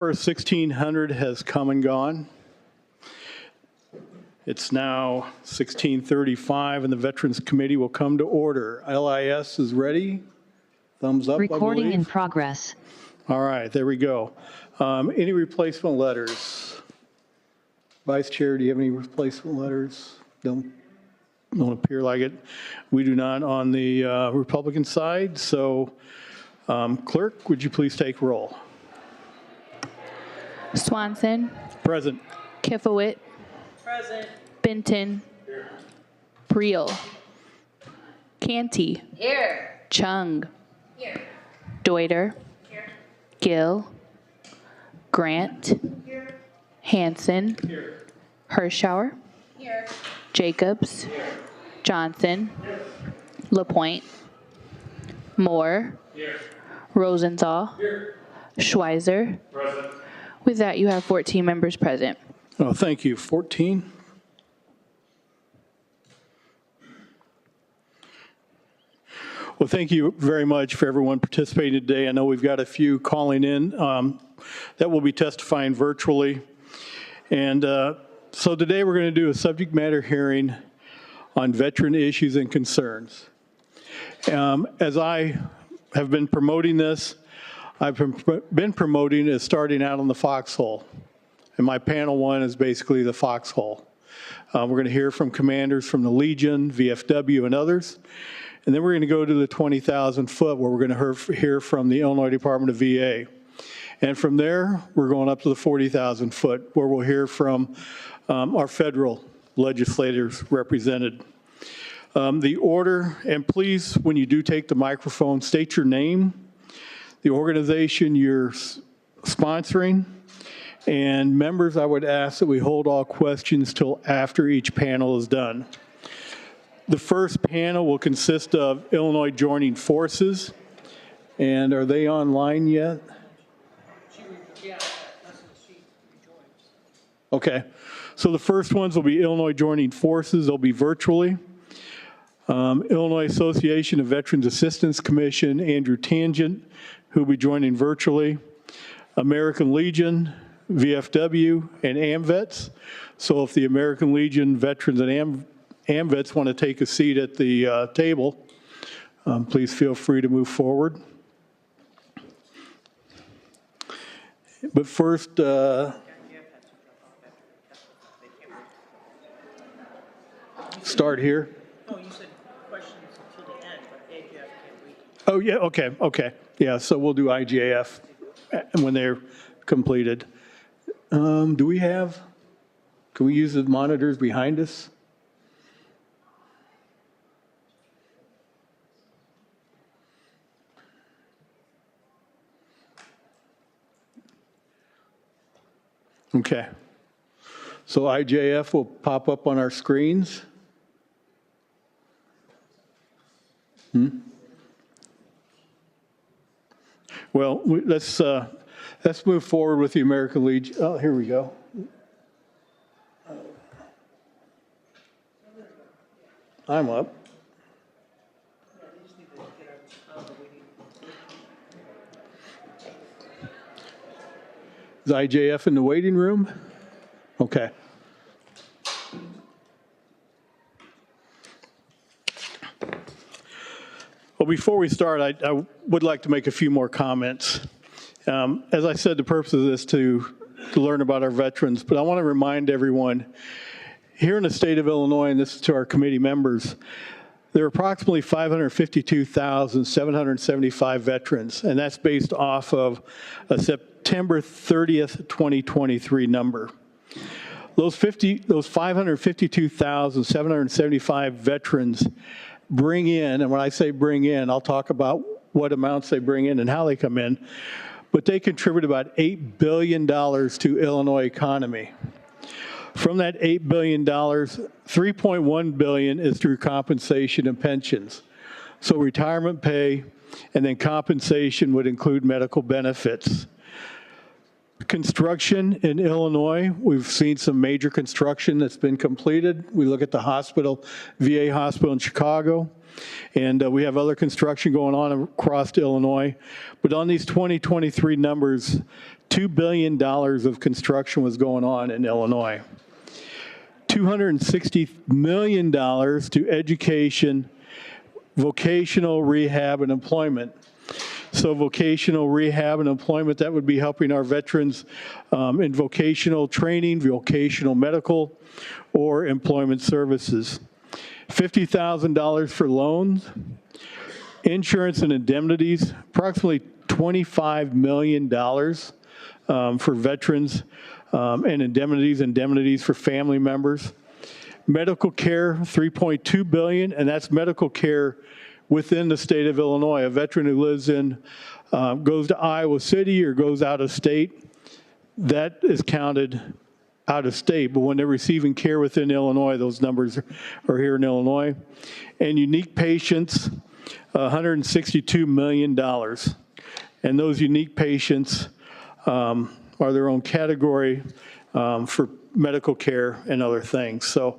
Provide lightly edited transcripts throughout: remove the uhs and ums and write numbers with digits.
1600 has come and gone. It's now 16:35 and the Veterans Committee will come to order. LIS is ready. Thumbs up, Recording in progress. All right, there we go. Any replacement letters? Vice Chair, do you have any replacement letters? Don't appear like it. We do not on the Republican side. So, Clerk, would you please take roll? Swanson. Present. Kifowit. Present. Benton. Here. Priel. Canty. Here. Chung. Here. Deuter. Here. Gill. Grant. Here. Hanson. Here. Hirschauer. Here. Jacobs. Here. Johnson. Here. LaPointe. Moore. Here. Rosenthal. Here. Schweizer. Present. With that, you have 14 members present. Oh, thank you. 14. Well, thank you very much for everyone participating today. I know we've got a few calling in that will be testifying virtually. And so today we're going to do a subject matter hearing on veteran issues and concerns. As I have been promoting this, I've been promoting it starting out on the foxhole. And my panel one is basically the foxhole. We're going to hear from commanders from the Legion, VFW, and others. And then we're going to go to the 20,000 foot where we're going to hear from the Illinois Department of VA. And from there, we're going up to the 40,000 foot where we'll hear from our federal legislators represented. The order, and please, when you do take the microphone, state your name, the organization you're sponsoring, and members, I would ask that we hold all questions till after each panel is done. The first panel will consist of Illinois Joining Forces, and are they online yet? Okay, so the first ones will be Illinois Joining Forces. They'll be virtually. Illinois Association of Veterans Assistance Commission, Andrew Tangent, who will be joining virtually. American Legion, VFW, and AMVETS. So if the American Legion veterans and AMVETS want to take a seat at the table, please feel free to move forward. But first, start here. Oh, you said questions until the end, but AJF can't wait. Oh, yeah, okay. Yeah, so we'll do IJF when they're completed. Can we use the monitors behind us? Okay. So IJF will pop up on our screens. Well, let's move forward with the American Legion. Oh, here we go. I'm up. Is IJF in the waiting room? Okay. Well, before we start, I would like to make a few more comments. As I said, the purpose of this to learn about our veterans, but I want to remind everyone, here in the state of Illinois, and this is to our committee members, there are approximately 552,775 veterans, and that's based off of a September 30th, 2023 number. Those 552,775 veterans bring in, and when I say bring in, I'll talk about what amounts they bring in and how they come in, but they contribute about $8 billion to Illinois economy. From that $8 billion, $3.1 billion is through compensation and pensions. So retirement pay and then compensation would include medical benefits. Construction in Illinois, we've seen some major construction that's been completed. We look at the hospital, VA hospital in Chicago, and we have other construction going on across Illinois. But on these 2023 numbers, $2 billion of construction was going on in Illinois. $260 million to education, vocational rehab, and employment. So vocational rehab and employment, that would be helping our veterans in vocational training, vocational medical, or employment services. $50,000 for loans, insurance and indemnities, approximately $25 million for veterans and indemnities for family members. Medical care, $3.2 billion, and that's medical care within the state of Illinois. A veteran who lives in, goes to Iowa City or goes out of state, that is counted out of state. But when they're receiving care within Illinois, those numbers are here in Illinois. And unique patients, $162 million. And those unique patients are their own category for medical care and other things. So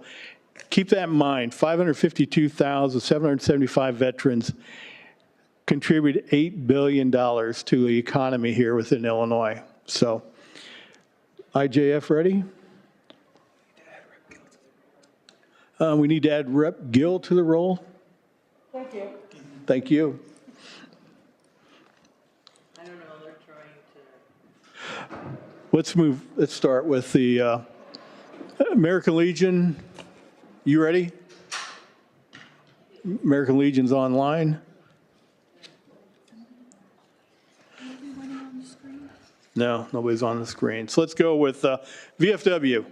keep that in mind. 552,775 veterans contribute $8 billion to the economy here within Illinois. So, IJF ready? We need to add Rep. Gill to the roll. Thank you. Thank you. I don't know, they're trying to. Let's start with the American Legion. You ready? American Legion's online. No, nobody's on the screen. So let's go with VFW.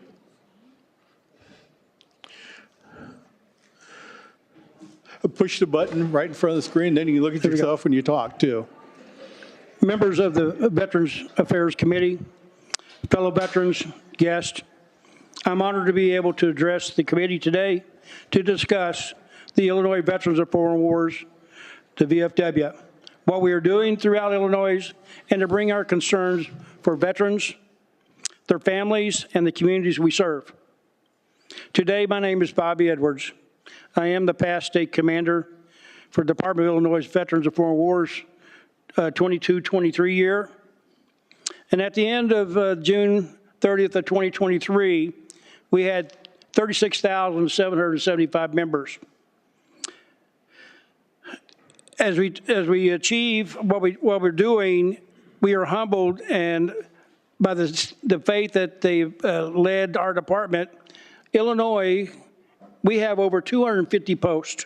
Push the button right in front of the screen, then you can look at yourself when you talk, too. Members of the Veterans Affairs Committee, fellow veterans, guests, I'm honored to be able to address the committee today to discuss the Illinois Veterans of Foreign Wars, the VFW, what we are doing throughout Illinois, and to bring our concerns for veterans, their families, and the communities we serve. Today, my name is Bobby Edwards. I am the past state commander for the Department of Illinois Veterans of Foreign Wars 22-23 year. And at the end of June 30th of 2023, we had 36,775 members. As we achieve what we're doing, we are humbled and by the faith that they've led our department. Illinois, we have over 250 posts,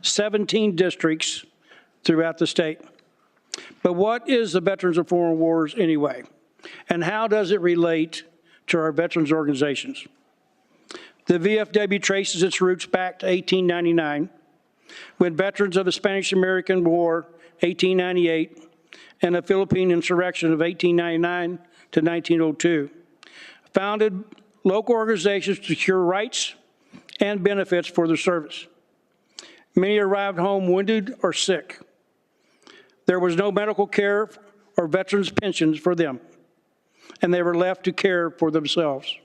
17 districts throughout the state. But what is the Veterans of Foreign Wars anyway? And how does it relate to our veterans organizations? The VFW traces its roots back to 1899, when veterans of the Spanish-American War, 1898, and the Philippine insurrection of 1899 to 1902, founded local organizations to secure rights and benefits for their service. Many arrived home wounded or sick. There was no medical care or veterans' pensions for them, and they were left to care for themselves.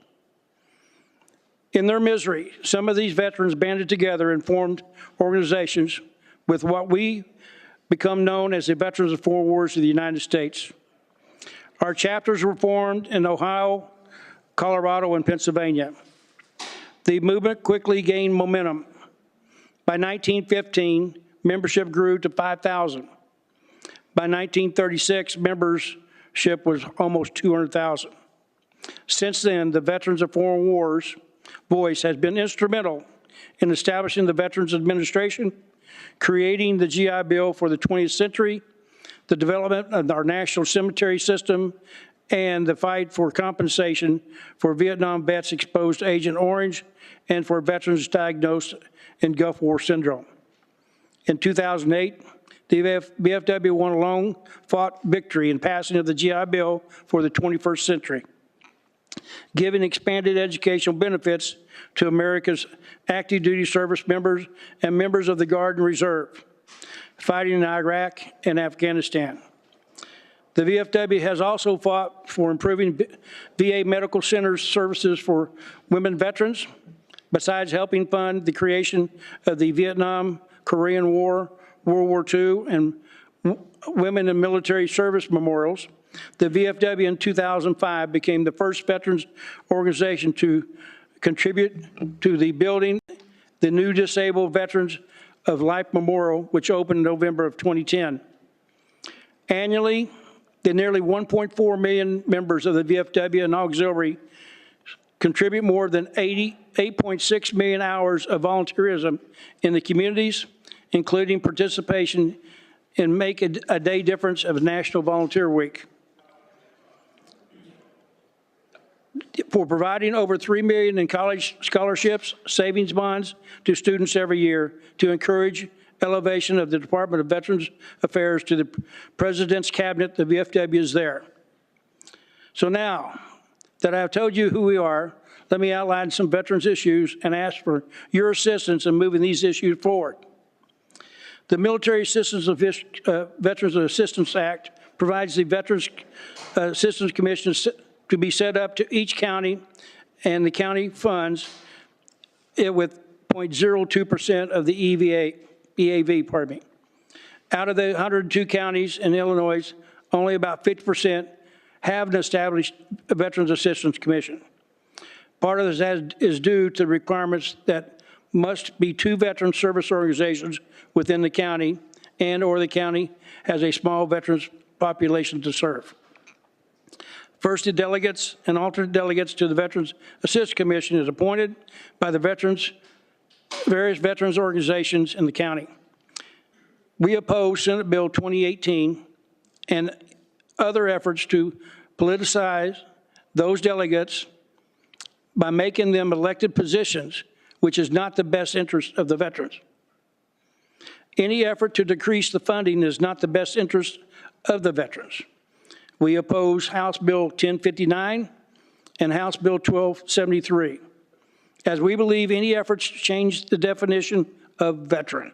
In their misery, some of these veterans banded together and formed organizations with what we become known as the Veterans of Foreign Wars of the United States. Our chapters were formed in Ohio, Colorado, and Pennsylvania. The movement quickly gained momentum. By 1915, membership grew to 5,000. By 1936, membership was almost 200,000. Since then, the Veterans of Foreign Wars voice has been instrumental in establishing the Veterans Administration, creating the GI Bill for the 20th century, the development of our national cemetery system, and the fight for compensation for Vietnam vets exposed to Agent Orange and for veterans diagnosed in Gulf War syndrome. In 2008, the VFW won a long-fought victory in passing of the GI Bill for the 21st century, giving expanded educational benefits to America's active duty service members and members of the Guard and Reserve fighting in Iraq and Afghanistan. The VFW has also fought for improving VA medical centers services for women veterans, besides helping fund the creation of the Vietnam, Korean War, World War II, and Women in Military Service Memorials. The VFW in 2005 became the first veterans organization to contribute to the building the new Disabled Veterans of Life Memorial, which opened in November of 2010. Annually, the nearly 1.4 million members of the VFW and auxiliary contribute more than 8.6 million hours of volunteerism in the communities, including participation in Make a Day Difference of National Volunteer Week. For providing over $3 million in college scholarships, savings bonds to students every year to encourage elevation of the Department of Veterans Affairs to the President's Cabinet, the VFW is there. So now that I've told you who we are, let me outline some veterans issues and ask for your assistance in moving these issues forward. The Military Veterans Assistance Act provides the Veterans Assistance Commission to be set up to each county, and the county funds it with 0.02% of the EAV, pardon me. Out of the 102 counties in Illinois, only about 50% have an established Veterans Assistance Commission. Part of this is due to requirements that must be 2 veteran service organizations within the county, and or the county has a small veterans population to serve. First, the delegates and alternate delegates to the Veterans Assistance Commission is appointed by the various veterans organizations in the county. We oppose Senate Bill 2018 and other efforts to politicize those delegates by making them elected positions, which is not the best interest of the veterans. Any effort to decrease the funding is not the best interest of the veterans. We oppose House Bill 1059 and House Bill 1273, as we believe any efforts to change the definition of veteran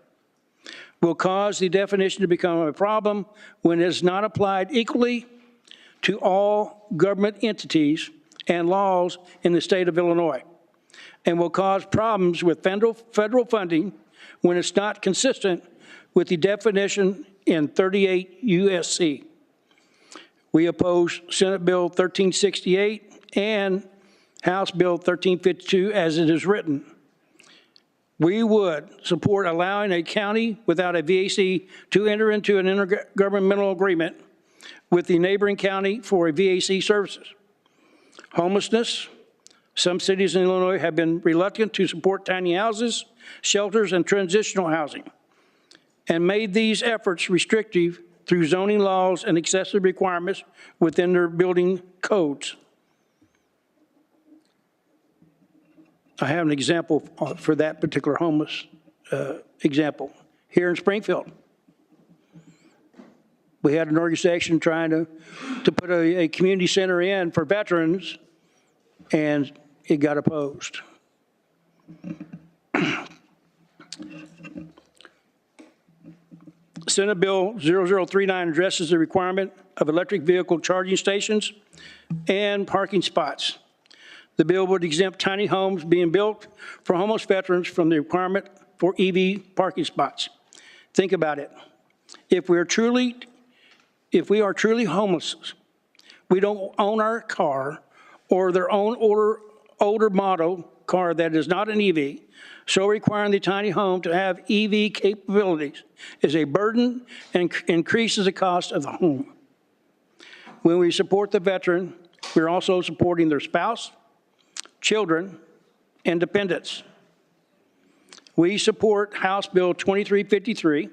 will cause the definition to become a problem when it is not applied equally to all government entities and laws in the state of Illinois, and will cause problems with federal funding when it's not consistent with the definition in 38 U.S.C. We oppose Senate Bill 1368 and House Bill 1352 as it is written. We would support allowing a county without a VAC to enter into an intergovernmental agreement with the neighboring county for a VAC services. Homelessness. Some cities in Illinois have been reluctant to support tiny houses, shelters, and transitional housing, and made these efforts restrictive through zoning laws and excessive requirements within their building codes. I have an example for that particular homeless example. Here in Springfield, we had an organization trying to put a community center in for veterans, and it got opposed. Senate Bill 0039 addresses the requirement of electric vehicle charging stations and parking spots. The bill would exempt tiny homes being built for homeless veterans from the requirement for EV parking spots. Think about it. If we are truly homeless, we don't own our car or their own older model car that is not an EV, so requiring the tiny home to have EV capabilities is a burden and increases the cost of the home. When we support the veteran, we're also supporting their spouse, children, and dependents. We support House Bill 2353,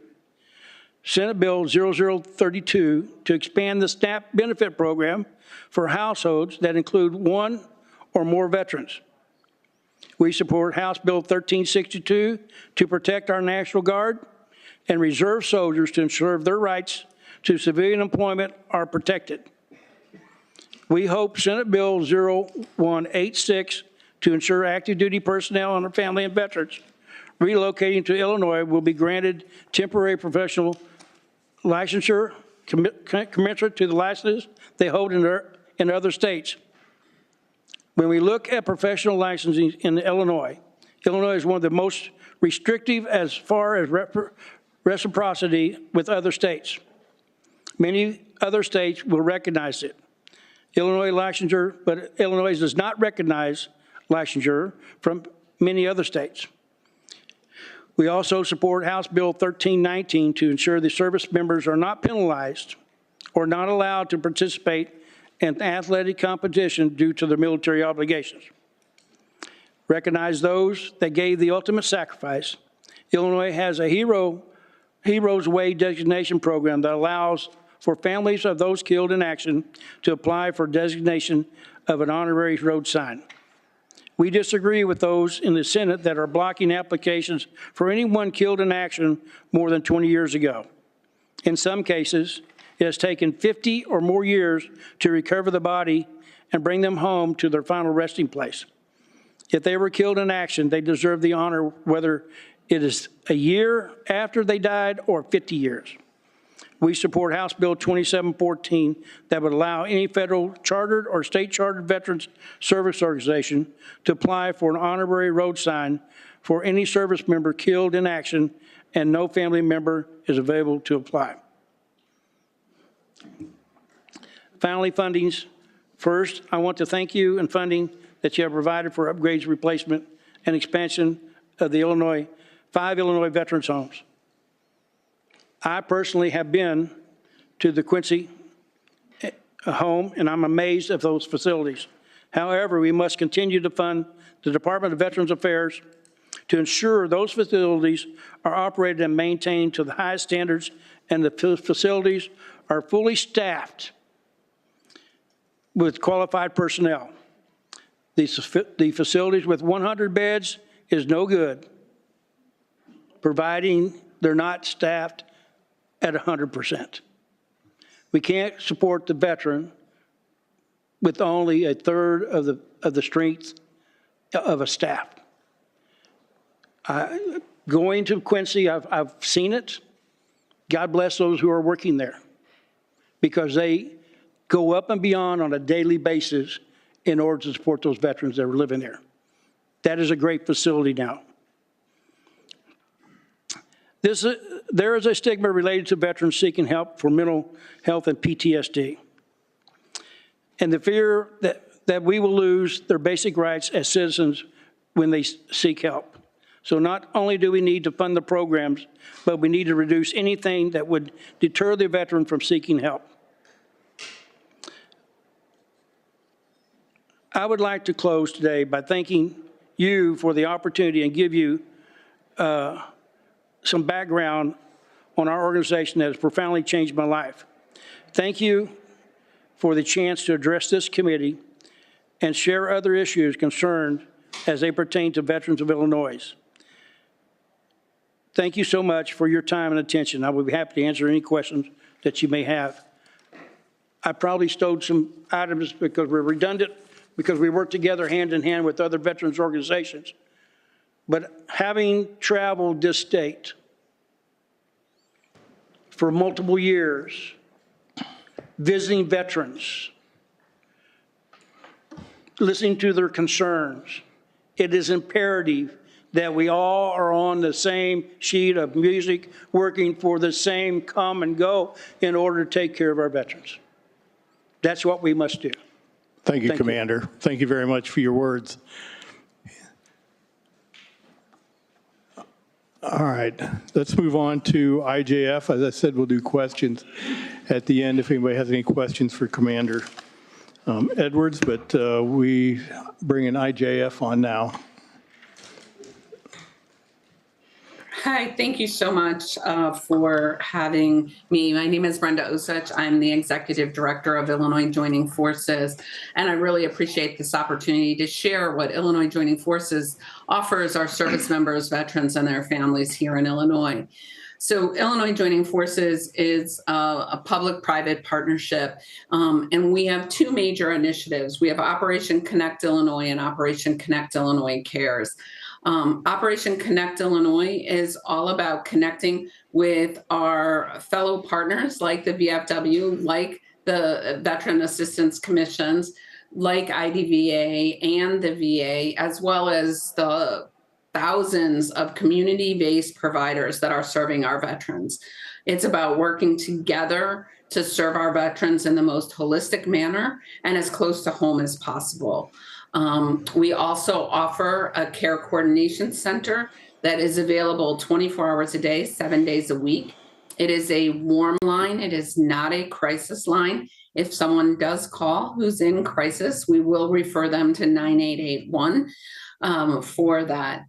Senate Bill 0032 to expand the SNAP benefit program for households that include one or more veterans. We support House Bill 1362 to protect our National Guard and reserve soldiers to ensure their rights to civilian employment are protected. We hope Senate Bill 0186 to ensure active duty personnel and their family and veterans relocating to Illinois will be granted temporary professional licensure, commensurate to the licenses they hold in other states. When we look at professional licensing in Illinois, Illinois is one of the most restrictive as far as reciprocity with other states. Many other states will recognize it. Illinois licensure, but Illinois does not recognize licensure from many other states. We also support House Bill 1319 to ensure the service members are not penalized or not allowed to participate in athletic competition due to their military obligations. Recognize those that gave the ultimate sacrifice. Illinois has a Heroes Way designation program that allows for families of those killed in action to apply for designation of an honorary road sign. We disagree with those in the Senate that are blocking applications for anyone killed in action more than 20 years ago. In some cases, it has taken 50 or more years to recover the body and bring them home to their final resting place. If they were killed in action, they deserve the honor, whether it is a year after they died or 50 years. We support House Bill 2714 that would allow any federal chartered or state chartered veterans service organization to apply for an honorary road sign for any service member killed in action, and no family member is available to apply. Finally, fundings. First, I want to thank you and funding that you have provided for upgrades, replacement, and expansion of the 5 Illinois veterans homes. I personally have been to the Quincy home, and I'm amazed at those facilities. However, we must continue to fund the Department of Veterans Affairs to ensure those facilities are operated and maintained to the highest standards, and the facilities are fully staffed with qualified personnel. The facilities with 100 beds is no good, providing they're not staffed at 100%. We can't support the veteran with only a third of the strength of a staff. Going to Quincy, I've seen it. God bless those who are working there, because they go up and beyond on a daily basis in order to support those veterans that are living there. That is a great facility now. There is a stigma related to veterans seeking help for mental health and PTSD, and the fear that we will lose their basic rights as citizens when they seek help. So not only do we need to fund the programs, but we need to reduce anything that would deter the veteran from seeking help. I would like to close today by thanking you for the opportunity and give you some background on our organization that has profoundly changed my life. Thank you for the chance to address this committee and share other issues concerned as they pertain to veterans of Illinois. Thank you so much for your time and attention. I would be happy to answer any questions that you may have. I probably stole some items because we're redundant, because we work together hand in hand with other veterans organizations. But having traveled this state for multiple years, visiting veterans, listening to their concerns, it is imperative that we all are on the same sheet of music, working for the same common goal in order to take care of our veterans. That's what we must do. Thank you, Commander. Thank you very much for your words. All right, let's move on to IJF. As I said, we'll do questions at the end if anybody has any questions for Commander Edwards, but we bring in IJF on now. Hi, thank you so much for having me. My name is Brenda Osich. I'm the Executive Director of Illinois Joining Forces, and I really appreciate this opportunity to share what Illinois Joining Forces offers our service members, veterans, and their families here in Illinois. So Illinois Joining Forces is a public-private partnership, and we have two major initiatives. We have Operation Connect Illinois and Operation Connect Illinois Cares. Operation Connect Illinois is all about connecting with our fellow partners like the VFW, like the Veteran Assistance Commissions, like IDVA and the VA, as well as the thousands of community-based providers that are serving our veterans. It's about working together to serve our veterans in the most holistic manner and as close to home as possible. We also offer a care coordination center that is available 24 hours a day, 7 days a week. It is a warm line. It is not a crisis line. If someone does call who's in crisis, we will refer them to 9881 for that.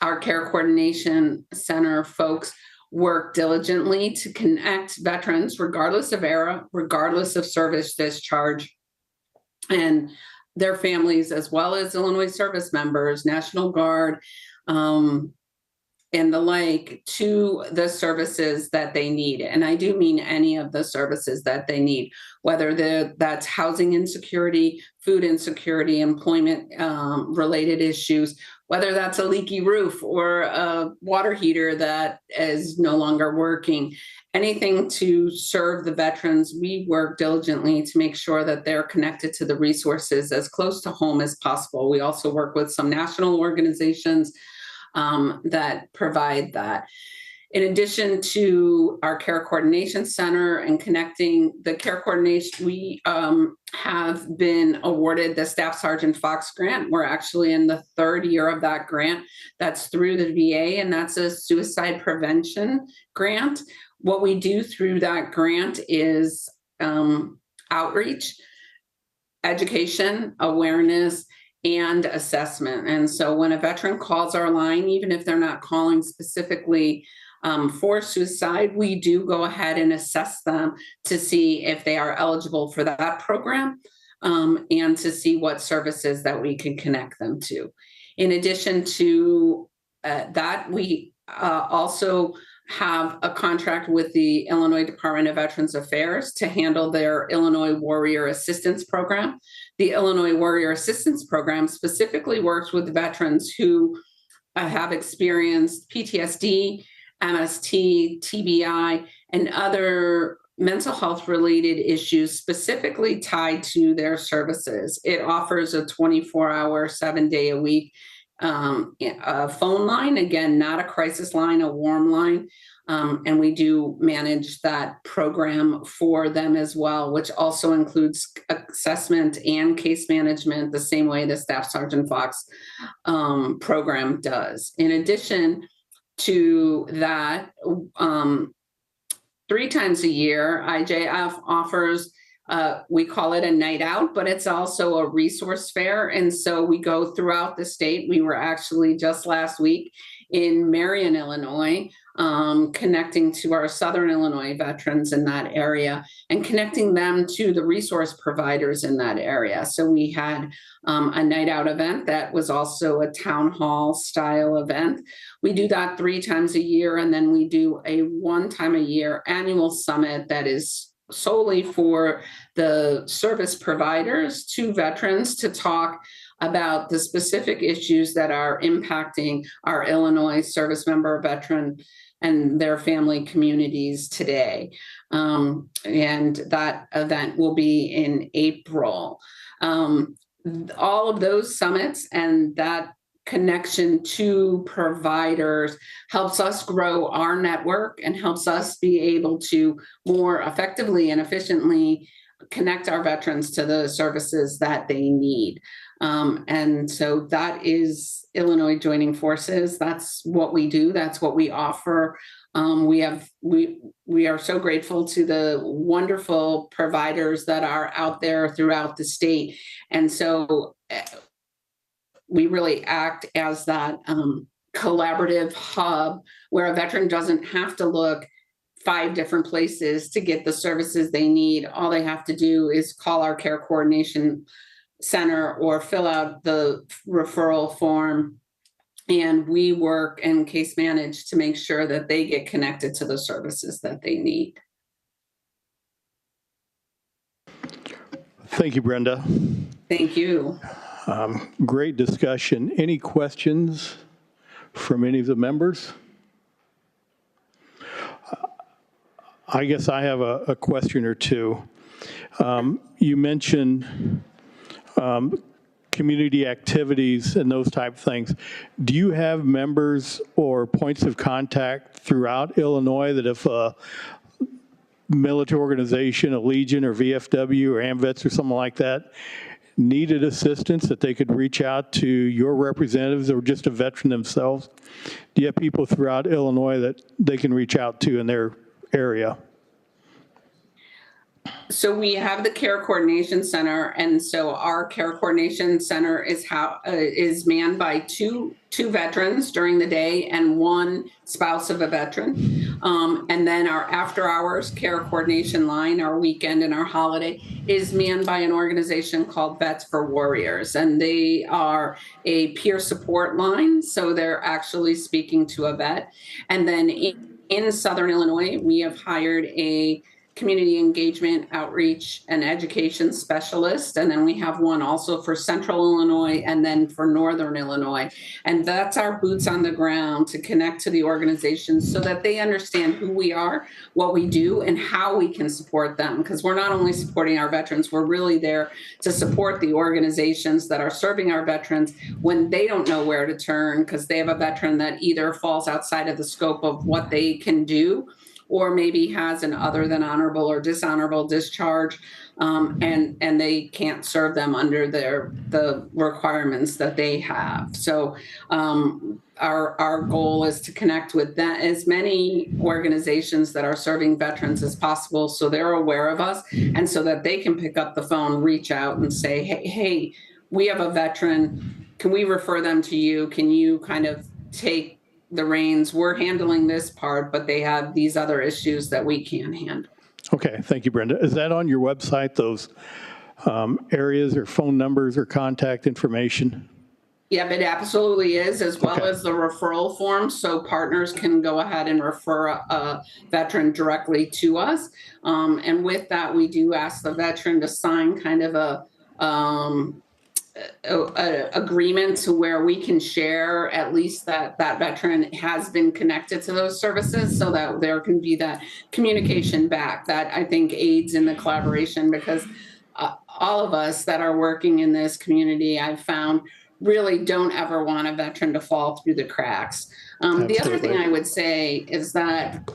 Our care coordination center folks work diligently to connect veterans, regardless of era, regardless of service discharge, and their families, as well as Illinois service members, National Guard, and the like, to the services that they need. And I do mean any of the services that they need, whether that's housing insecurity, food insecurity, employment related issues, whether that's a leaky roof or a water heater that is no longer working. Anything to serve the veterans, we work diligently to make sure that they're connected to the resources as close to home as possible. We also work with some national organizations that provide that. In addition to our care coordination center and connecting the care coordination, we have been awarded the Staff Sergeant Fox grant. We're actually in the 3rd year of that grant. That's through the VA, and that's a suicide prevention grant. What we do through that grant is outreach, education, awareness, and assessment. And so when a veteran calls our line, even if they're not calling specifically for suicide, we do go ahead and assess them to see if they are eligible for that program, and to see what services that we can connect them to. In addition to that, we also have a contract with the Illinois Department of Veterans Affairs to handle their Illinois Warrior Assistance Program. The Illinois Warrior Assistance Program specifically works with veterans who have experienced PTSD, MST, TBI, and other mental health related issues specifically tied to their services. It offers a 24-hour, 7-day-a-week a phone line, again, not a crisis line, a warm line. And we do manage that program for them as well, which also includes assessment and case management, the same way the Staff Sergeant Fox program does. In addition to that, 3 times a year, IJF offers we call it a night out, but it's also a resource fair. And so we go throughout the state. We were actually just last week in Marion, Illinois, connecting to our Southern Illinois veterans in that area and connecting them to the resource providers in that area. So we had a night out event that was also a town hall style event. We do that 3 times a year, and then we do a 1 time a year annual summit that is solely for the service providers to veterans to talk about the specific issues that are impacting our Illinois service member, veteran, and their family communities today. And that event will be in April. All of those summits and that connection to providers helps us grow our network and helps us be able to more effectively and efficiently connect our veterans to the services that they need. And so that is Illinois Joining Forces. That's what we do. That's what we offer. We are so grateful to the wonderful providers that are out there throughout the state. And so we really act as that collaborative hub where a veteran doesn't have to look 5 different places to get the services they need. All they have to do is call our care coordination center or fill out the referral form, and we work and case manage to make sure that they get connected to the services that they need. Thank you, Brenda. Thank you. Great discussion. Any questions from any of the members? I guess I have a question or two. You mentioned community activities and those type of things. Do you have members or points of contact throughout Illinois that if a military organization, a Legion or VFW or AMVETS or something like that needed assistance, that they could reach out to your representatives or just a veteran themselves? Do you have people throughout Illinois that they can reach out to in their area? So we have the Care Coordination Center, and so our Care Coordination Center is manned by two veterans during the day and one spouse of a veteran. And then our after-hours Care Coordination line, our weekend and our holiday, is manned by an organization called Vets for Warriors, and they are a peer support line, so they're actually speaking to a vet. And then in Southern Illinois, we have hired a community engagement, outreach, and education specialist. And then we have one also for Central Illinois and then for Northern Illinois. And that's our boots on the ground to connect to the organizations so that they understand who we are, what we do, and how we can support them. Because we're not only supporting our veterans, we're really there to support the organizations that are serving our veterans when they don't know where to turn because they have a veteran that either falls outside of the scope of what they can do, or maybe has an other than honorable or dishonorable discharge, and they can't serve them under the requirements that they have. So our goal is to connect with that, as many organizations that are serving veterans as possible, so they're aware of us and so that they can pick up the phone, reach out, and say, hey, we have a veteran. Can we refer them to you? Can you kind of take the reins? We're handling this part, but they have these other issues that we can't handle. Okay, thank you, Brenda. Is that on your website, those areas or phone numbers or contact information? Yeah, it absolutely is, as well as the referral form, so partners can go ahead and refer a veteran directly to us. And with that, we do ask the veteran to sign kind of a agreement to where we can share at least that veteran has been connected to those services, so that there can be that communication back that I think aids in the collaboration, because all of us that are working in this community, I've found, really don't ever want a veteran to fall through the cracks. The other thing I would say is that,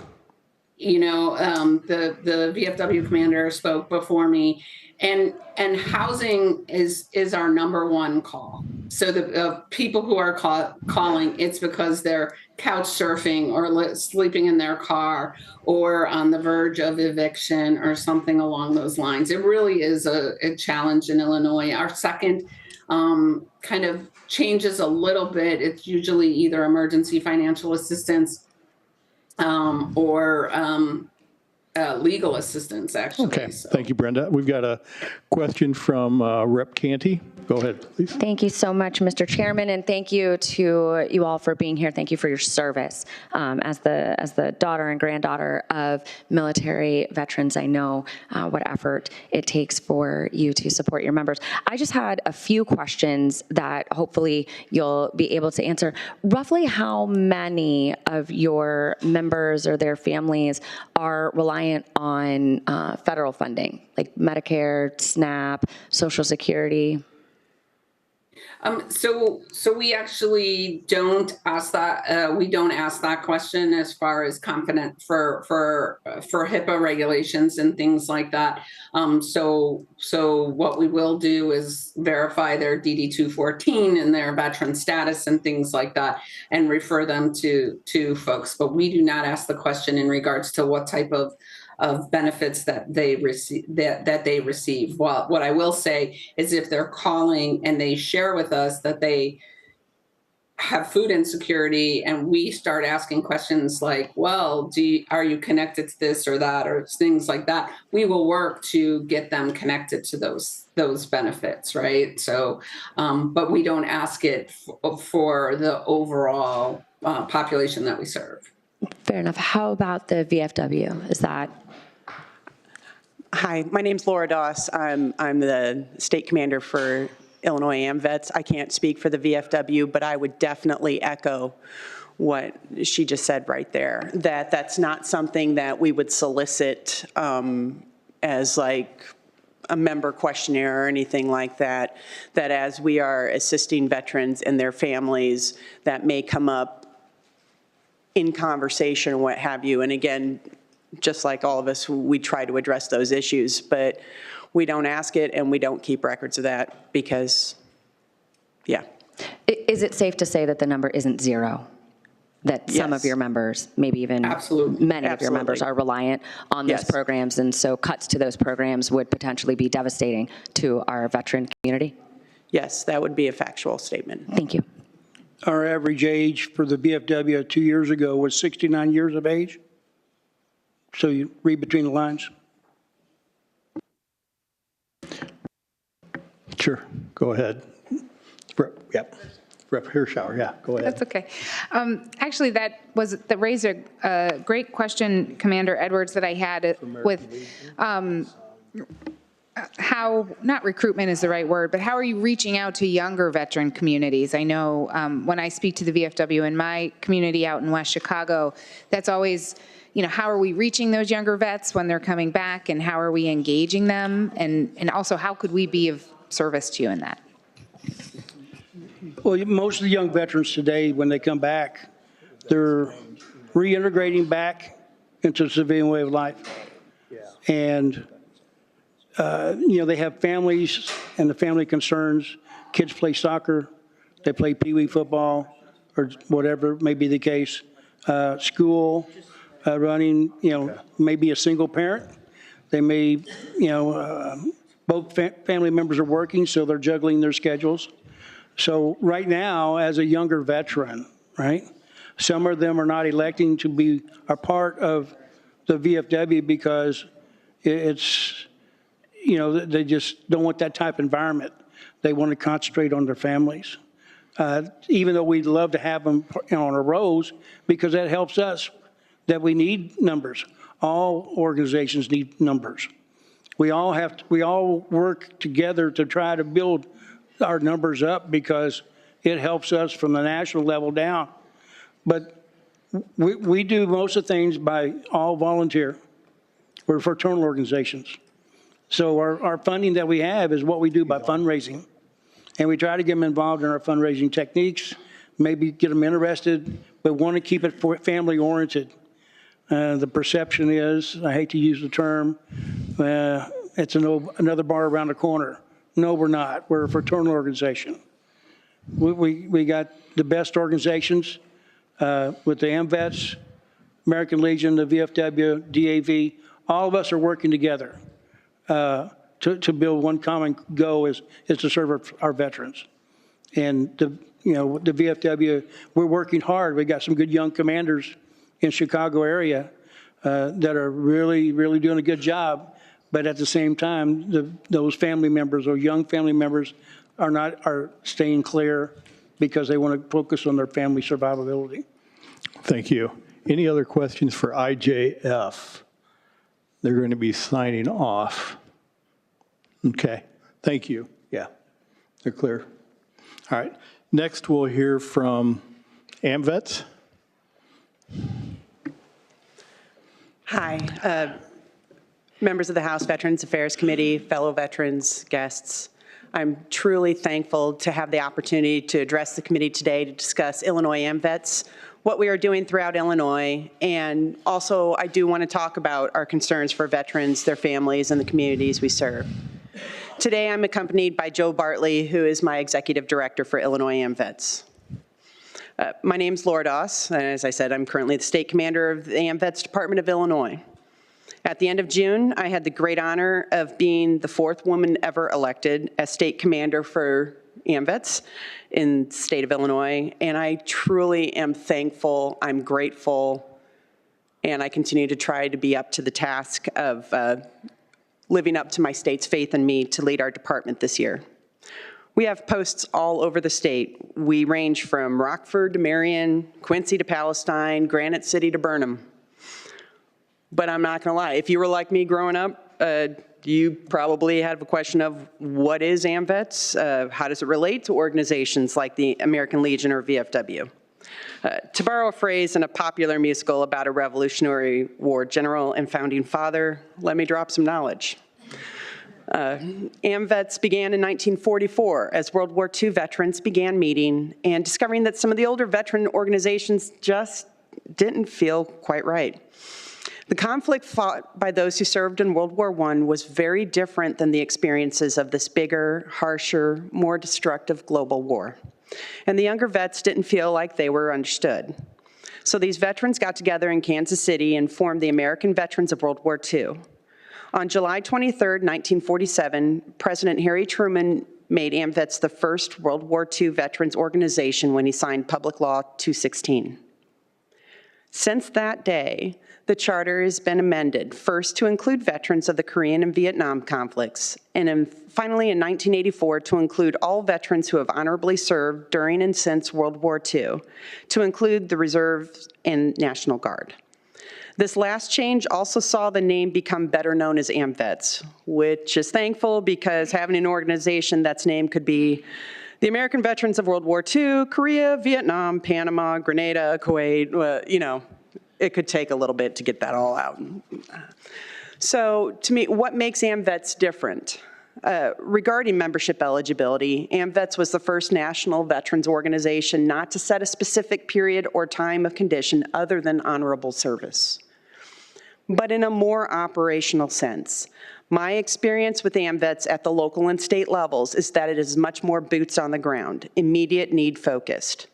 the VFW commander spoke before me, and housing is our number one call. So the people who are calling, it's because they're couch surfing or sleeping in their car or on the verge of eviction or something along those lines. It really is a challenge in Illinois. Our second kind of changes a little bit. It's usually either emergency financial assistance or legal assistance, actually. Okay, so. Thank you, Brenda. We've got a question from Rep. Canty. Go ahead, please. Thank you so much, Mr. Chairman, and thank you to you all for being here. Thank you for your service. As the daughter and granddaughter of military veterans, I know what effort it takes for you to support your members. I just had a few questions that hopefully you'll be able to answer. Roughly how many of your members or their families are reliant on federal funding, like Medicare, SNAP, Social Security? So we actually don't ask that. We don't ask that question as far as confident for HIPAA regulations and things like that. So what we will do is verify their DD-214 and their veteran status and things like that, and refer them to folks. But we do not ask the question in regards to what type of benefits that they receive. Well, what I will say is, if they're calling and they share with us that they have food insecurity, and we start asking questions like, well, are you connected to this or that, or things like that, we will work to get them connected to those benefits, right? So, but we don't ask it for the overall population that we serve. Fair enough. How about the VFW? Is that? Hi, my name's Laura Doss. I'm the state commander for Illinois AMVETS. I can't speak for the VFW, but I would definitely echo what she just said right there, that that's not something that we would solicit as like a member questionnaire or anything like that, that as we are assisting veterans and their families, that may come up in conversation, what have you. And again, just like all of us, we try to address those issues, but we don't ask it and we don't keep records of that because, yeah. Is it safe to say that the number isn't zero? That some of Yes. your members, maybe even Absolutely. many of your members, are reliant on those Yes. programs, and so cuts to those programs would potentially be devastating to our veteran community? Yes, that would be a factual statement. Thank you. Our average age for the VFW 2 years ago was 69 years of age. So you read between the lines. Sure, go ahead. Yep, Rep. Hirschauer, yeah, go ahead. That's okay. Actually, that raised a great question, Commander Edwards, that I had with how, not recruitment is the right word, but how are you reaching out to younger veteran communities? I know when I speak to the VFW in my community out in West Chicago, that's always, how are we reaching those younger vets when they're coming back, and how are we engaging them? And also, how could we be of service to you in that? Well, most of the young veterans today, when they come back, they're reintegrating back into the civilian way of life. And, they have families and the family concerns. Kids play soccer, they play peewee football, or whatever may be the case. School, running, maybe a single parent. They may, both family members are working, so they're juggling their schedules. So right now, as a younger veteran, right, some of them are not electing to be a part of the VFW because it's, they just don't want that type of environment. They want to concentrate on their families. Even though we'd love to have them on our rows, because that helps us, that we need numbers. All organizations need numbers. We all work together to try to build our numbers up because it helps us from the national level down. But we do most of the things by all volunteer. We're fraternal organizations. So our funding that we have is what we do by fundraising. And we try to get them involved in our fundraising techniques, maybe get them interested, but want to keep it family oriented. The perception is, I hate to use the term, it's another bar around the corner. No, we're not. We're a fraternal organization. We got the best organizations with the AMVETS, American Legion, the VFW, DAV. All of us are working together to build one common goal is to serve our veterans. And the VFW, we're working hard. We got some good young commanders in Chicago area that are really, really doing a good job. But at the same time, those family members or young family members are staying clear because they want to focus on their family survivability. Thank you. Any other questions for IJF? They're going to be signing off. Okay, thank you. Yeah, they're clear. All right, next we'll hear from AMVETS. Hi, members of the House Veterans Affairs Committee, fellow veterans, guests. I'm truly thankful to have the opportunity to address the committee today to discuss Illinois AMVETS, what we are doing throughout Illinois, and also I do want to talk about our concerns for veterans, their families, and the communities we serve. Today I'm accompanied by Joe Bartley, who is my Executive Director for Illinois AMVETS. My name's Laura Doss, and as I said, I'm currently the State Commander of the AMVETS Department of Illinois. At the end of June, I had the great honor of being the 4th woman ever elected as State Commander for AMVETS in the state of Illinois, and I truly am thankful, I'm grateful, and I continue to try to be up to the task of living up to my state's faith in me to lead our department this year. We have posts all over the state. We range from Rockford to Marion, Quincy to Palestine, Granite City to Burnham. But I'm not gonna lie, if you were like me growing up, you probably have a question of what is AMVETS? How does it relate to organizations like the American Legion or VFW? To borrow a phrase in a popular musical about a Revolutionary War general and founding father, let me drop some knowledge. AMVETS began in 1944 as World War II veterans began meeting and discovering that some of the older veteran organizations just didn't feel quite right. The conflict fought by those who served in World War I was very different than the experiences of this bigger, harsher, more destructive global war. And the younger vets didn't feel like they were understood. So these veterans got together in Kansas City and formed the American Veterans of World War II. On July 23, 1947, President Harry Truman made AMVETS the first World War II veterans organization when he signed Public Law 216. Since that day, the charter has been amended, first to include veterans of the Korean and Vietnam conflicts, and finally in 1984 to include all veterans who have honorably served during and since World War II, to include the Reserve and National Guard. This last change also saw the name become better known as AMVETS, which is thankful because having an organization that's name could be the American Veterans of World War II, Korea, Vietnam, Panama, Grenada, Kuwait, you know, it could take a little bit to get that all out. So to me, what makes AMVETS different? Regarding membership eligibility, AMVETS was the first national veterans organization not to set a specific period or time of condition other than honorable service. But in a more operational sense, my experience with AMVETS at the local and state levels is that it is much more boots on the ground, immediate need focused.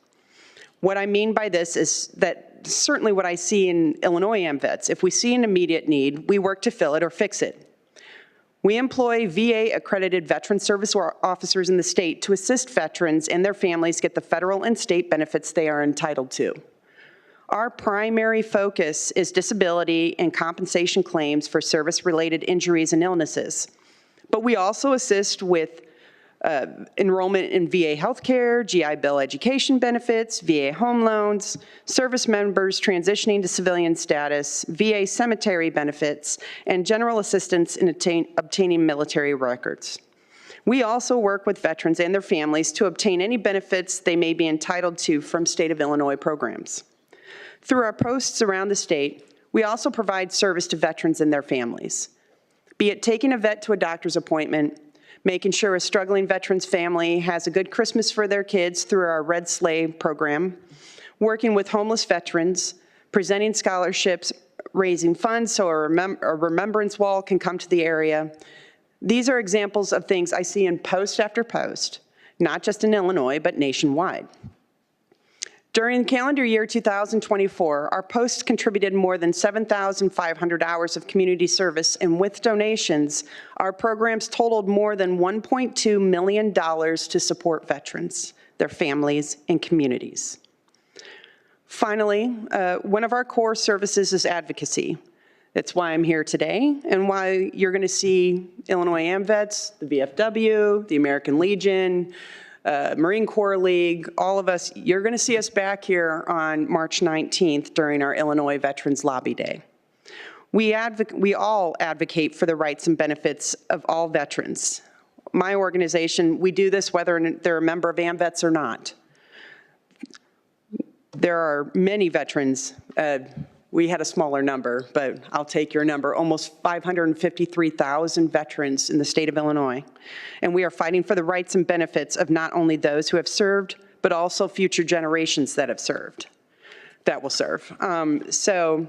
What I mean by this is that certainly what I see in Illinois AMVETS, if we see an immediate need, we work to fill it or fix it. We employ VA-accredited veteran service officers in the state to assist veterans and their families get the federal and state benefits they are entitled to. Our primary focus is disability and compensation claims for service-related injuries and illnesses. But we also assist with enrollment in VA healthcare, GI Bill education benefits, VA home loans, service members transitioning to civilian status, VA cemetery benefits, and general assistance in obtaining military records. We also work with veterans and their families to obtain any benefits they may be entitled to from state of Illinois programs. Through our posts around the state, we also provide service to veterans and their families, be it taking a vet to a doctor's appointment, making sure a struggling veteran's family has a good Christmas for their kids through our Red Sleigh program, working with homeless veterans, presenting scholarships, raising funds so a remembrance wall can come to the area. These are examples of things I see in post after post, not just in Illinois, but nationwide. During calendar year 2024, our posts contributed more than 7,500 hours of community service, and with donations, our programs totaled more than $1.2 million to support veterans, their families, and communities. Finally, one of our core services is advocacy. That's why I'm here today and why you're going to see Illinois AMVETS, the VFW, the American Legion, Marine Corps League, all of us, you're going to see us back here on March 19th during our Illinois Veterans Lobby Day. We all advocate for the rights and benefits of all veterans. My organization, we do this whether they're a member of AMVETS or not. There are many veterans. We had a smaller number, but I'll take your number, almost 553,000 veterans in the state of Illinois. And we are fighting for the rights and benefits of not only those who have served, but also future generations that have served, that will serve. So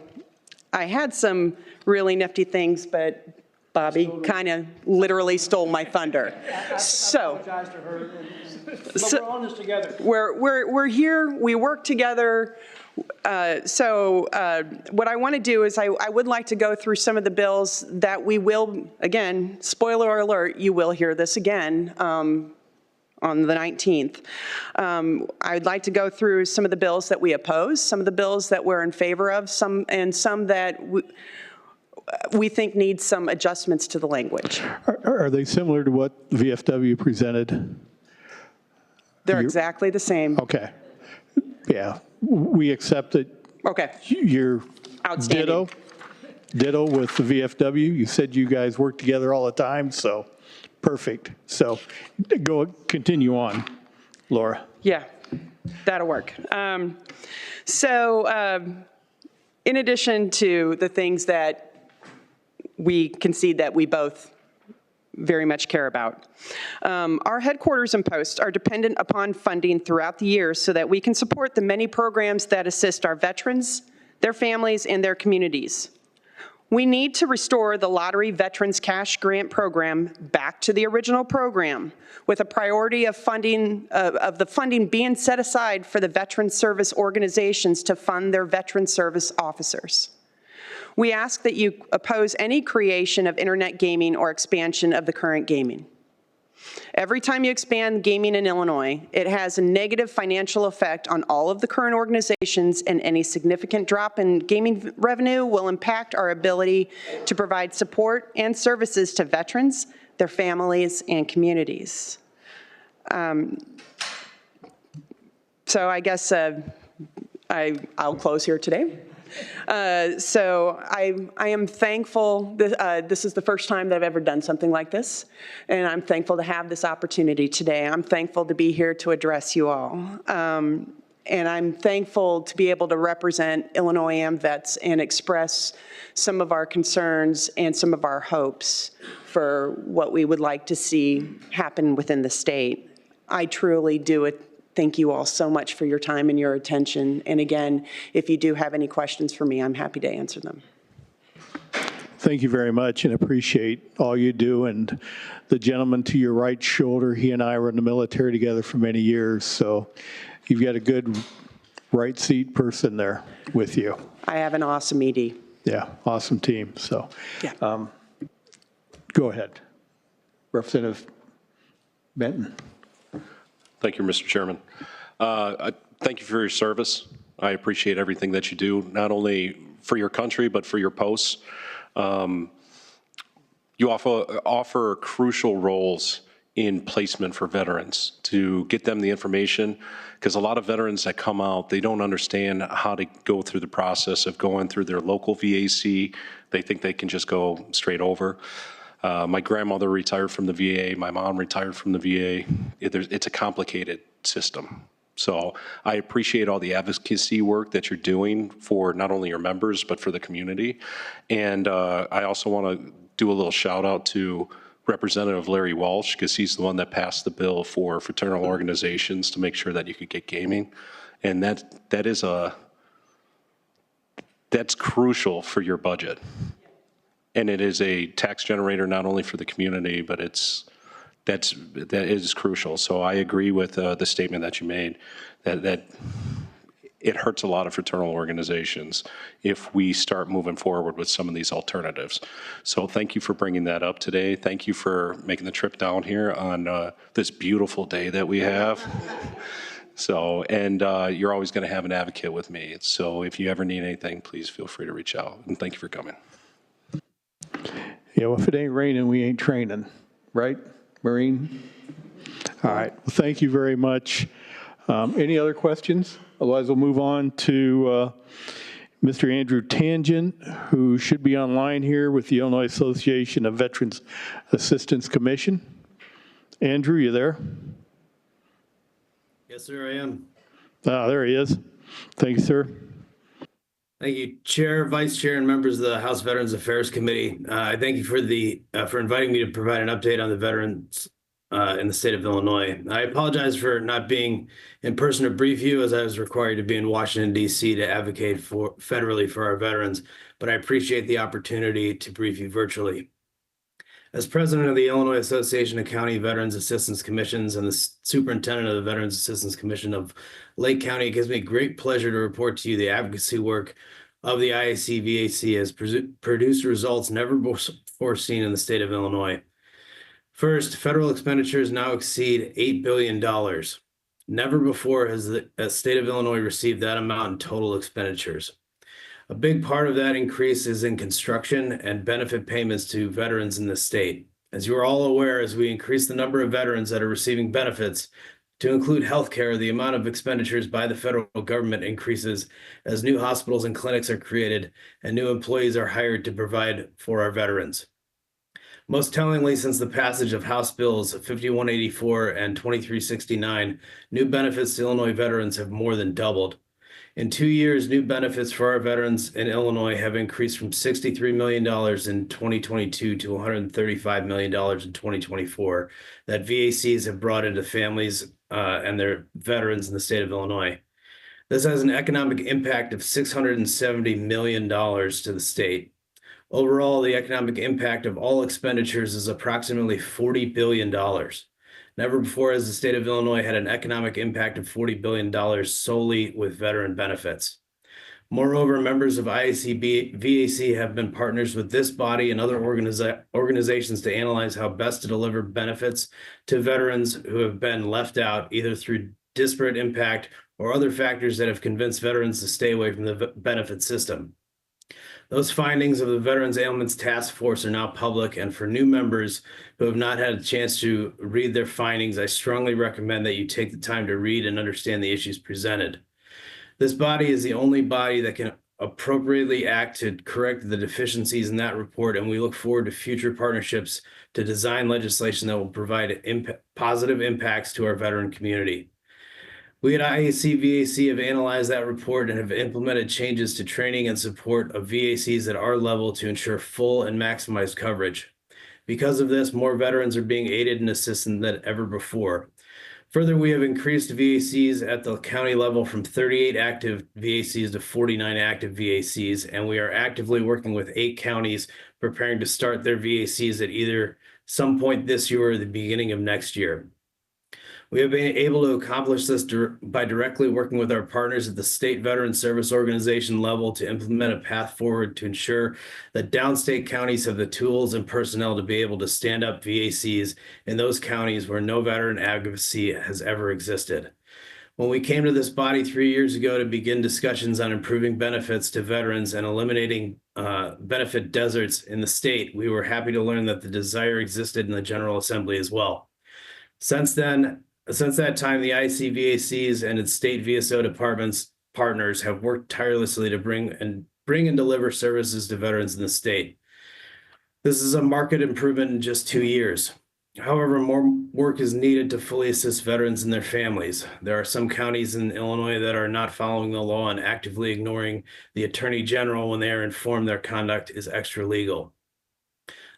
I had some really nifty things, but Bobby kind of literally stole my thunder. So, We're all in this together. we're here, we work together. What I want to do is I would like to go through some of the bills that we will, again, spoiler alert, you will hear this again on the 19th. I'd like to go through some of the bills that we oppose, some of the bills that we're in favor of, some that we think need some adjustments to the language. Are they similar to what VFW presented? They're exactly the same. Okay. Yeah, we accept that Okay. you're Outstanding. ditto. Ditto with the VFW. You said you guys work together all the time, so perfect. So continue on, Laura. Yeah, that'll work. In addition to the things that we concede that we both very much care about, our headquarters and posts are dependent upon funding throughout the year so that we can support the many programs that assist our veterans, their families, and their communities. We need to restore the Lottery Veterans Cash Grant Program back to the original program, with a priority of the funding being set aside for the veteran service organizations to fund their veteran service officers. We ask that you oppose any creation of internet gaming or expansion of the current gaming. Every time you expand gaming in Illinois, it has a negative financial effect on all of the current organizations, and any significant drop in gaming revenue will impact our ability to provide support and services to veterans, their families, and communities. So I guess I'll close here today. So I am thankful. This is the first time that I've ever done something like this, and I'm thankful to have this opportunity today. I'm thankful to be here to address you all. And I'm thankful to be able to represent Illinois AMVETS and express some of our concerns and some of our hopes for what we would like to see happen within the state. I truly do it. Thank you all so much for your time and your attention. And again, if you do have any questions for me, I'm happy to answer them. Thank you very much, and appreciate all you do. And the gentleman to your right shoulder, he and I were in the military together for many years, so you've got a good right seat person there with you. I have an awesome ED. Yeah, awesome team. So Yeah. Go ahead. Representative Benton. Thank you, Mr. Chairman. Thank you for your service. I appreciate everything that you do, not only for your country, but for your posts. You offer crucial roles in placement for veterans to get them the information, because a lot of veterans that come out, they don't understand how to go through the process of going through their local VAC. They think they can just go straight over. My grandmother retired from the VA. My mom retired from the VA. It's a complicated system. So I appreciate all the advocacy work that you're doing for not only your members, but for the community. And I also want to do a little shout out to Representative Larry Walsh, because he's the one that passed the bill for fraternal organizations to make sure that you could get gaming. And that's crucial for your budget. And it is a tax generator not only for the community, but that is crucial. So I agree with the statement that you made, that it hurts a lot of fraternal organizations if we start moving forward with some of these alternatives. So thank you for bringing that up today. Thank you for making the trip down here on this beautiful day that we have. So, and you're always going to have an advocate with me. So if you ever need anything, please feel free to reach out. And thank you for coming. Yeah, well, if it ain't raining, we ain't training, right, Maureen? All right, well, thank you very much. Any other questions? Otherwise, we'll move on to Mr. Andrew Tangent, who should be online here with the Illinois Association of Veterans Assistance Commission. Andrew, you there? Yes, sir, I am. Ah, there he is. Thank you, sir. Thank you, Chair, Vice Chair, and members of the House Veterans Affairs Committee. I thank you for inviting me to provide an update on the veterans in the state of Illinois. I apologize for not being in person to brief you, as I was required to be in Washington, D.C. to advocate federally for our veterans, but I appreciate the opportunity to brief you virtually. As president of the Illinois Association of County Veterans Assistance Commissions and the superintendent of the Veterans Assistance Commission of Lake County, it gives me great pleasure to report to you the advocacy work of the IAC-VAC has produced results never before seen in the state of Illinois. First, federal expenditures now exceed $8 billion. Never before has the state of Illinois received that amount in total expenditures. A big part of that increase is in construction and benefit payments to veterans in the state. As you are all aware, as we increase the number of veterans that are receiving benefits, To include healthcare, the amount of expenditures by the federal government increases as new hospitals and clinics are created and new employees are hired to provide for our veterans. Most tellingly, since the passage of House Bills 5184 and 2369, new benefits to Illinois veterans have more than doubled. In 2 years, new benefits for our veterans in Illinois have increased from $63 million in 2022 to $135 million in 2024 that VACs have brought into families and their veterans in the state of Illinois. This has an economic impact of $670 million to the state. Overall, the economic impact of all expenditures is approximately $40 billion. Never before has the state of Illinois had an economic impact of $40 billion solely with veteran benefits. Moreover, members of IAC VAC have been partners with this body and other organizations to analyze how best to deliver benefits to veterans who have been left out, either through disparate impact or other factors that have convinced veterans to stay away from the benefit system. Those findings of the Veterans Ailments Task Force are now public, and for new members who have not had a chance to read their findings, I strongly recommend that you take the time to read and understand the issues presented. This body is the only body that can appropriately act to correct the deficiencies in that report, and we look forward to future partnerships to design legislation that will provide positive impacts to our veteran community. We at IAC VAC have analyzed that report and have implemented changes to training and support of VACs at our level to ensure full and maximized coverage. Because of this, more veterans are being aided and assisted than ever before. Further, we have increased VACs at the county level from 38 active VACs to 49 active VACs, and we are actively working with 8 counties preparing to start their VACs at either some point this year or the beginning of next year. We have been able to accomplish this by directly working with our partners at the State Veteran Service Organization level to implement a path forward to ensure that downstate counties have the tools and personnel to be able to stand up VACs in those counties where no veteran advocacy has ever existed. When we came to this body 3 years ago to begin discussions on improving benefits to veterans and eliminating benefit deserts in the state, we were happy to learn that the desire existed in the General Assembly as well. Since that time, the ICVACs and its state VSO departments partners have worked tirelessly to bring and deliver services to veterans in the state. This is a marked improvement in just 2 years. However, more work is needed to fully assist veterans and their families. There are some counties in Illinois that are not following the law and actively ignoring the Attorney General when they are informed their conduct is extra legal.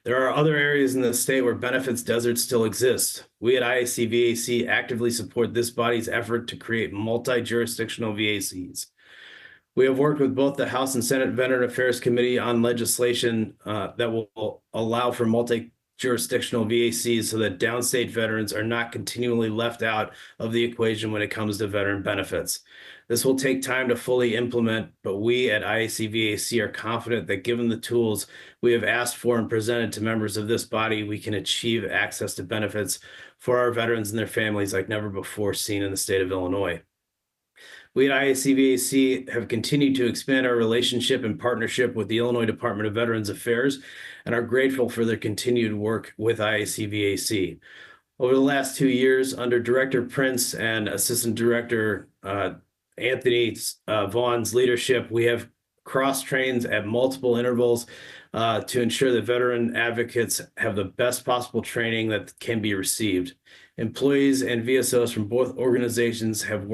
There are other areas in the state where benefits deserts still exist. We at IAC-VAC actively support this body's effort to create multi-jurisdictional VACs. We have worked with both the House and Senate Veteran Affairs Committee on legislation that will allow for multi-jurisdictional VACs so that downstate veterans are not continually left out of the equation when it comes to veteran benefits. This will take time to fully implement, but we at IAC-VAC are confident that given the tools we have asked for and presented to members of this body, we can achieve access to benefits for our veterans and their families like never before seen in the state of Illinois. We at IAC-VAC have continued to expand our relationship and partnership with the Illinois Department of Veterans Affairs and are grateful for their continued work with IAC-VAC. Over the last 2 years, under Director Prince and Assistant Director Anthony Vaughn's leadership, we have cross-trained at multiple intervals to ensure that veteran advocates have the best possible training that can be received. Employees and VSOs from both organizations have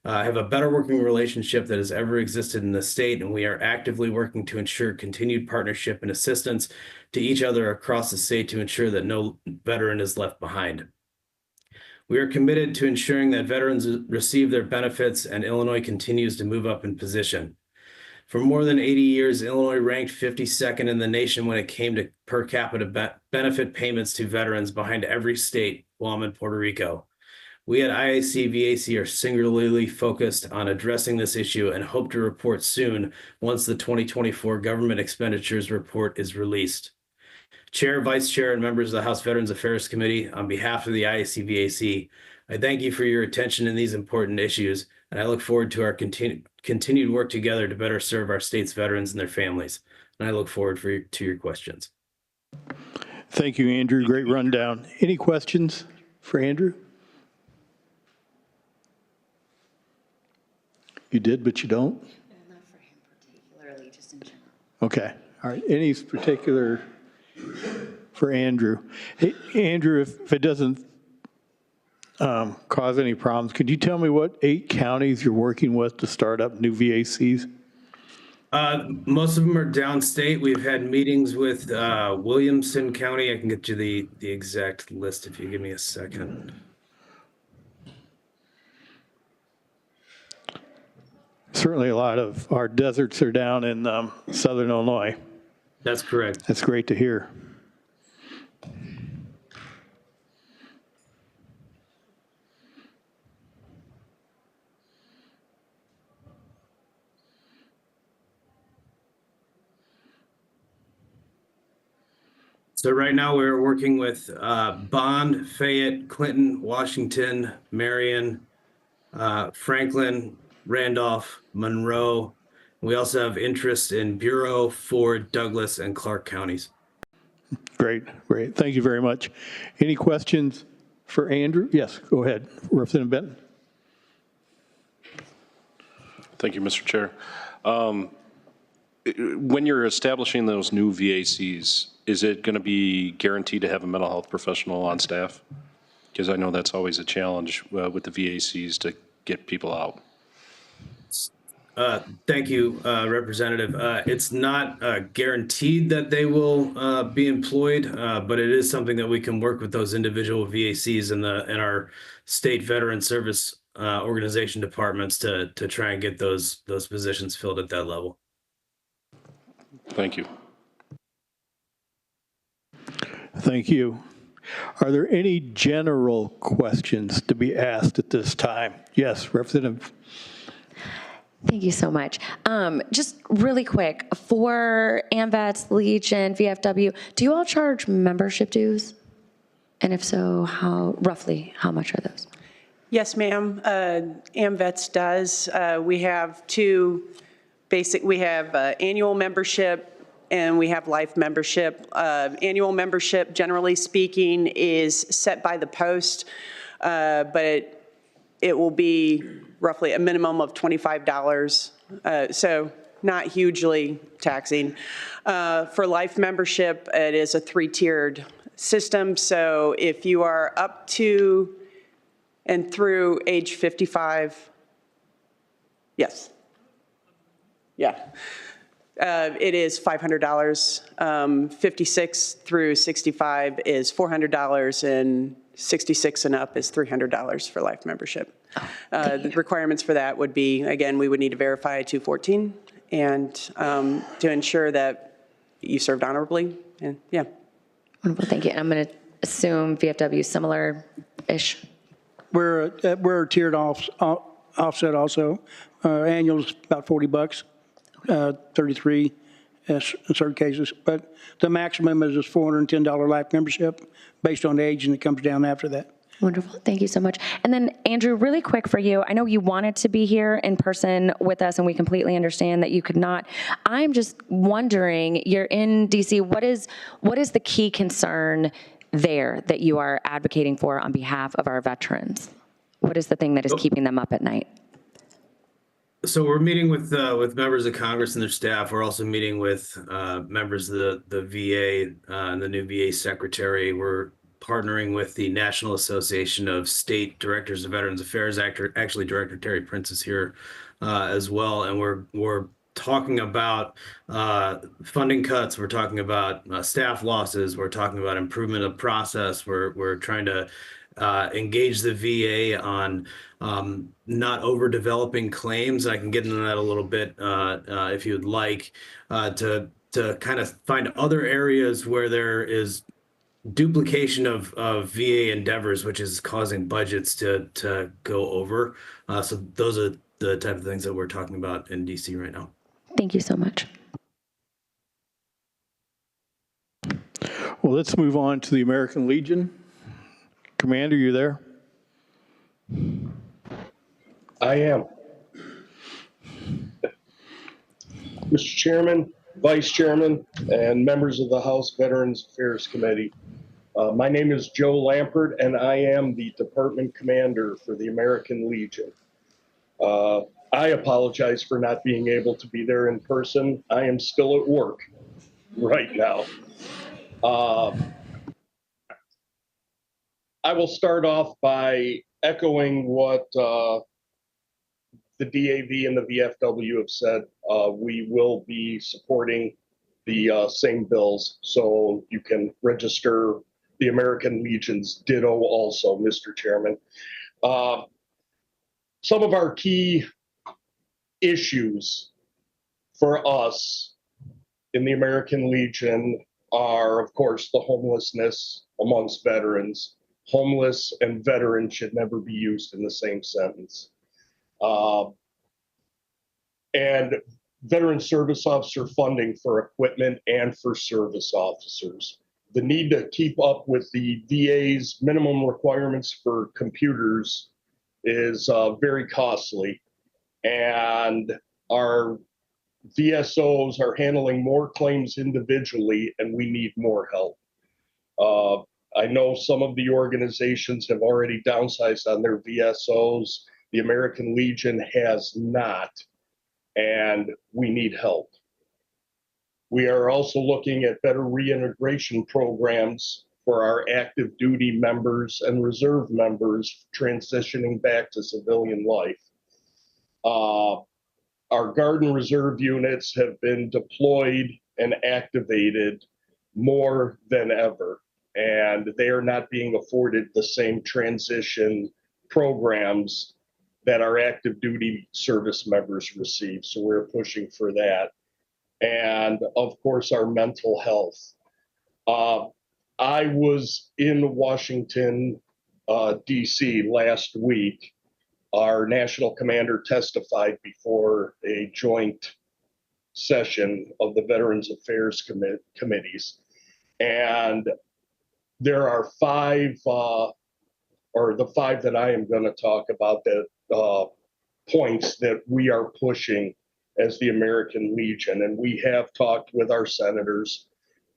a better working relationship that has ever existed in the state, and we are actively working to ensure continued partnership and assistance to each other across the state to ensure that no veteran is left behind. We are committed to ensuring that veterans receive their benefits and Illinois continues to move up in position. For more than 80 years, Illinois ranked 52nd in the nation when it came to per capita benefit payments to veterans, behind every state, Guam and Puerto Rico. We at IAC-VAC are singularly focused on addressing this issue and hope to report soon once the 2024 government expenditures report is released. Chair, Vice Chair, and members of the House Veterans Affairs Committee, on behalf of the IAC-VAC, I thank you for your attention in these important issues, and I look forward to our continued work together to better serve our state's veterans and their families. And I look forward to your questions. Thank you, Andrew. Great rundown. Any questions for Andrew? You did, but you don't? Not for him particularly, just in general. Okay, all right. Any particular for Andrew? Hey, Andrew, if it doesn't cause any problems, could you tell me what 8 counties you're working with to start up new VACs? Most of them are downstate. We've had meetings with Williamson County. I can get you the exact list if you give me a second. Certainly a lot of our deserts are down in southern Illinois. That's correct. That's great to hear. So right now we're working with Bond, Fayette, Clinton, Washington, Marion, Franklin, Randolph, Monroe. We also have interest in Bureau, Ford, Douglas, and Clark counties. Great, great. Thank you very much. Any questions for Andrew? Yes, go ahead. Representative Benton. Thank you, Mr. Chair. When you're establishing those new VACs, is it going to be guaranteed to have a mental health professional on staff? Because I know that's always a challenge with the VACs to get people out. Thank you, Representative. It's not guaranteed that they will be employed, but it is something that we can work with those individual VACs in our state veteran service organization departments to try and get those positions filled at that level. Thank you. Thank you. Are there any general questions to be asked at this time? Yes, Representative. Thank you so much. Just really quick, for AMVETS, Legion, VFW, do you all charge membership dues? And if so, roughly how much are those? Yes, ma'am. AMVETS does. We have two basic, we have annual membership and we have life membership. Annual membership, generally speaking, is set by the post, but it will be roughly a minimum of $25, so not hugely taxing. For life membership, it is a 3-tiered system, so if you are up to and through age 55, yes. Yeah. It is $500. 56 through 65 is $400, and 66 and up is $300 for life membership. The requirements for that would be, again, we would need to verify 214 and to ensure that you served honorably, and yeah. Wonderful, thank you. And I'm going to assume VFW similar-ish. We're tiered offset also. Annual's about $40, 33 in certain cases. But the maximum is this $410 life membership based on age, and it comes down after that. Wonderful. Thank you so much. And then, Andrew, really quick for you. I know you wanted to be here in person with us, and we completely understand that you could not. I'm just wondering, you're in D.C., what is the key concern there that you are advocating for on behalf of our veterans? What is the thing that is keeping them up at night? So we're meeting with members of Congress and their staff. We're also meeting with members of the VA and the new VA secretary. We're partnering with the National Association of State Directors of Veterans Affairs. Actually, Director Terry Prince is here as well, and we're talking about funding cuts. We're talking about staff losses. We're talking about improvement of process. We're trying to engage the VA on not overdeveloping claims. I can get into that a little bit if you'd like, to kind of find other areas where there is duplication of VA endeavors, which is causing budgets to go over. So those are the type of things that we're talking about in DC right now. Thank you so much. Well, let's move on to the American Legion. Commander, you there? I am. Mr. Chairman, Vice Chairman, and members of the House Veterans Affairs Committee. My name is Joe Lampert, and I am the Department Commander for the American Legion. I apologize for not being able to be there in person. I am still at work right now. I will start off by echoing what the DAV and the VFW have said. We will be supporting the same bills, so you can register the American Legion's ditto also, Mr. Chairman. Some of our key issues for us in the American Legion are, of course, the homelessness amongst veterans. Homeless and veteran should never be used in the same sentence. And veteran service officer funding for equipment and for service officers. The need to keep up with the VA's minimum requirements for computers is very costly. And our VSOs are handling more claims individually, and we need more help. I know some of the organizations have already downsized on their VSOs. The American Legion has not, and we need help. We are also looking at better reintegration programs for our active duty members and reserve members transitioning back to civilian life. Our Guard and Reserve units have been deployed and activated more than ever, and they are not being afforded the same transition programs that our active duty service members receive. So we're pushing for that. And of course, our mental health. I was in Washington, DC last week. Our national commander testified before a joint session of the Veterans Affairs committees. And there are five, or the five that I am going to talk about, that points that we are pushing as the American Legion. And we have talked with our senators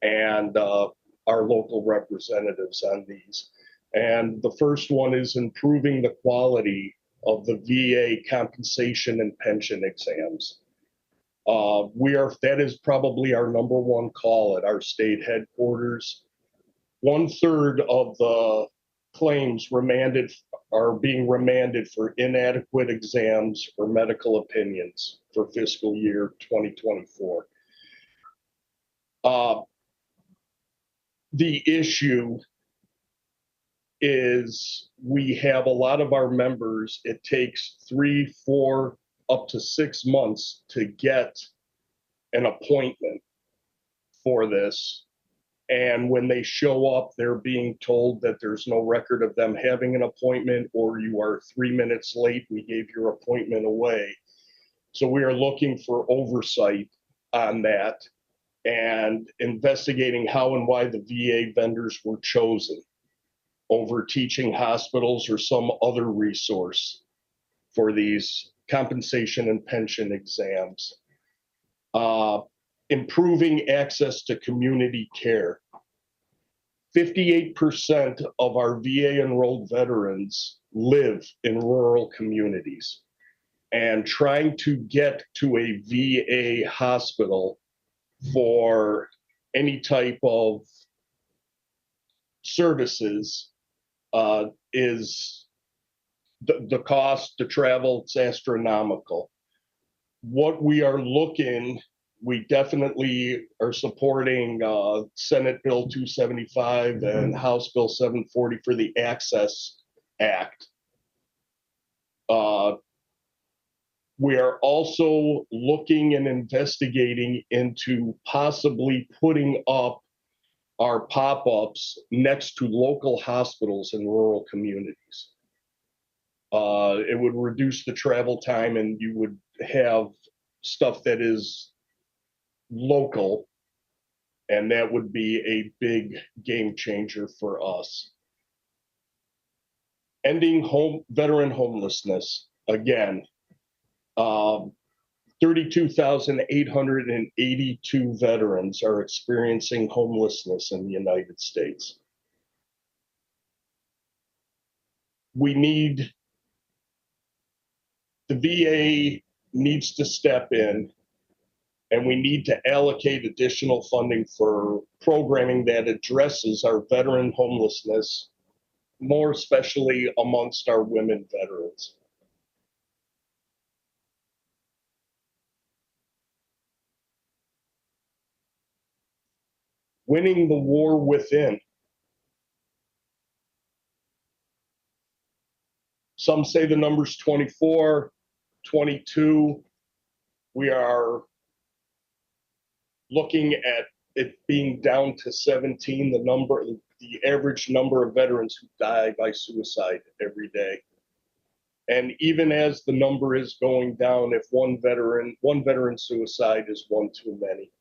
and our local representatives on these. And the first one is improving the quality of the VA compensation and pension exams. That is probably our number one call at our state headquarters. 1/3 of the claims are being remanded for inadequate exams or medical opinions for fiscal year 2024. The issue is we have a lot of our members, it takes 3, 4, up to 6 months to get an appointment for this. And when they show up, they're being told that there's no record of them having an appointment, or you are 3 minutes late, we gave your appointment away. So we are looking for oversight on that and investigating how and why the VA vendors were chosen over teaching hospitals or some other resource for these compensation and pension exams. Improving access to community care. 58% of our VA enrolled veterans live in rural communities, and trying to get to a VA hospital for any type of services is the cost to travel, it's astronomical. What we definitely are supporting Senate Bill 275 and House Bill 740 for the Access Act. We are also looking and investigating into possibly putting up our pop-ups next to local hospitals in rural communities. It would reduce the travel time, and you would have stuff that is local, and that would be a big game changer for us. Ending veteran homelessness. Again, 32,882 veterans are experiencing homelessness in the United States. We need the VA needs to step in, and we need to allocate additional funding for programming that addresses our veteran homelessness, more especially amongst our women veterans. Winning the war within. Some say the number's 24, 22. We are looking at it being down to 17, the average number of veterans who die by suicide every day. And even as the number is going down, if one veteran suicide is one too many.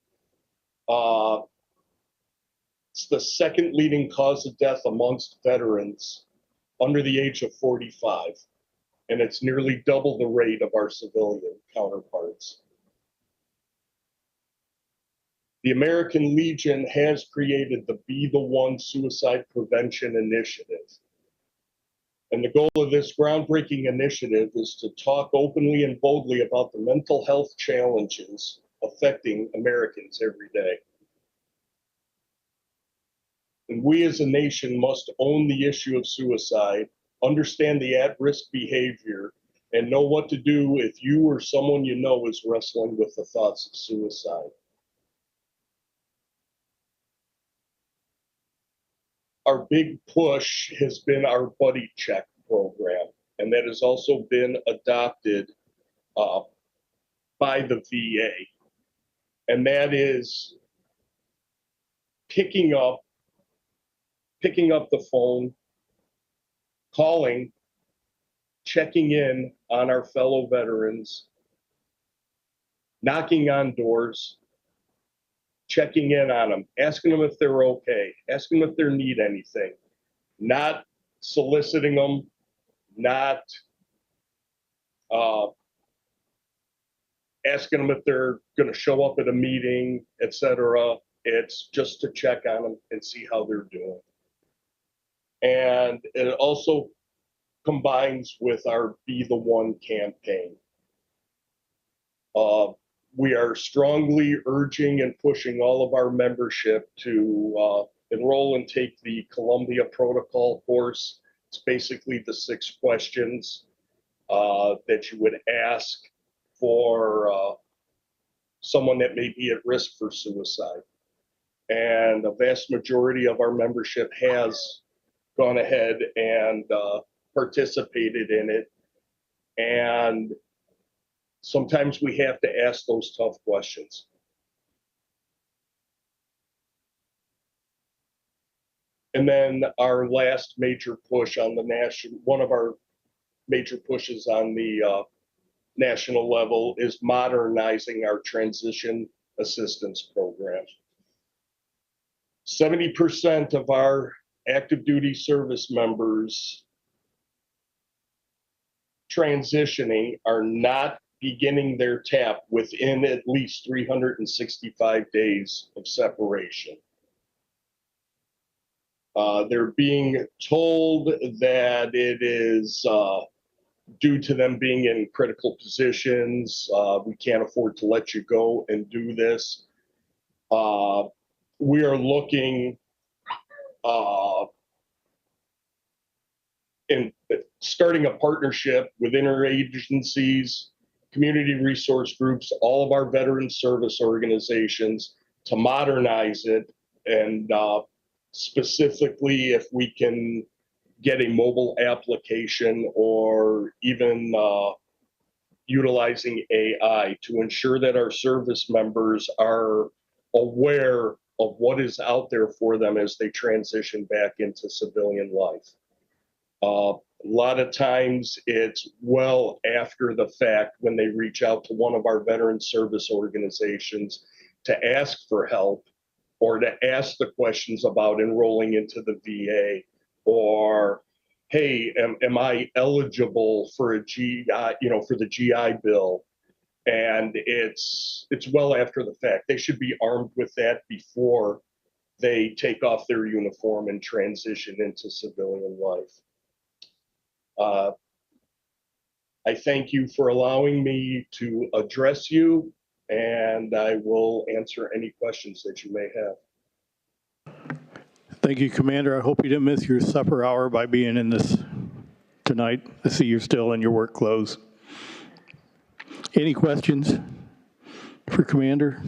It's the second leading cause of death amongst veterans under the age of 45, and it's nearly double the rate of our civilian counterparts. The American Legion has created the Be the One Suicide Prevention Initiative. And the goal of this groundbreaking initiative is to talk openly and boldly about the mental health challenges affecting Americans every day. And we as a nation must own the issue of suicide, understand the at-risk behavior, and know what to do if you or someone you know is wrestling with the thoughts of suicide. Our big push has been our buddy check program, and that has also been adopted by the VA. And that is picking up the phone, calling, checking in on our fellow veterans, knocking on doors, checking in on them, asking them if they're okay, asking them if they need anything, not soliciting them, not asking them if they're going to show up at a meeting, etc. It's just to check on them and see how they're doing. And it also combines with our Be the One campaign. We are strongly urging and pushing all of our membership to enroll and take the Columbia Protocol course. It's basically the 6 questions that you would ask for someone that may be at risk for suicide. And a vast majority of our membership has gone ahead and participated in it. And sometimes we have to ask those tough questions. And then our last major push on the one of our major pushes on the national level is modernizing our transition assistance program. 70% of our active duty service members transitioning are not beginning their TAP within at least 365 days of separation. They're being told that it is due to them being in critical positions. We can't afford to let you go and do this. We are looking in starting a partnership with interagencies, community resource groups, all of our veteran service organizations to modernize it, and specifically if we can get a mobile application or even utilizing AI to ensure that our service members are aware of what is out there for them as they transition back into civilian life. A lot of times it's well after the fact when they reach out to one of our veteran service organizations to ask for help or to ask the questions about enrolling into the VA, or, hey, am I eligible for a GI, for the GI Bill? And it's well after the fact. They should be armed with that before they take off their uniform and transition into civilian life. I thank you for allowing me to address you, and I will answer any questions that you may have. Thank you, Commander. I hope you didn't miss your supper hour by being in this tonight. I see you're still in your work clothes. Any questions for Commander?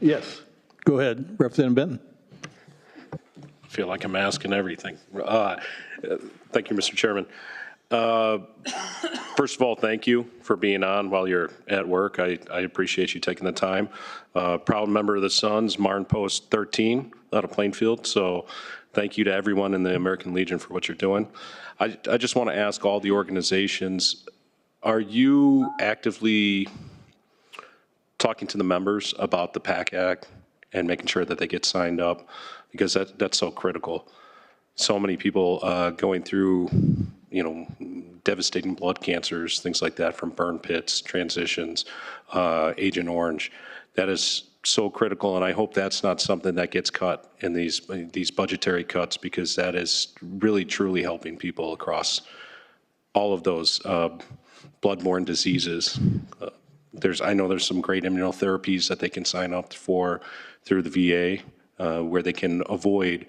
Yes, go ahead, Representative Benton. I feel like I'm asking everything. Thank you, Mr. Chairman. First of all, thank you for being on while you're at work. I appreciate you taking the time. Proud member of the Suns, Martin Post 13 out of Plainfield. So thank you to everyone in the American Legion for what you're doing. I just want to ask all the organizations, are you actively talking to the members about the PAC Act and making sure that they get signed up? Because that's so critical. So many people going through, devastating blood cancers, things like that from burn pits, transitions, Agent Orange. That is so critical, and I hope that's not something that gets cut in these budgetary cuts, because that is really, truly helping people across all of those bloodborne diseases. I know there's some great immunotherapies that they can sign up for through the VA, where they can avoid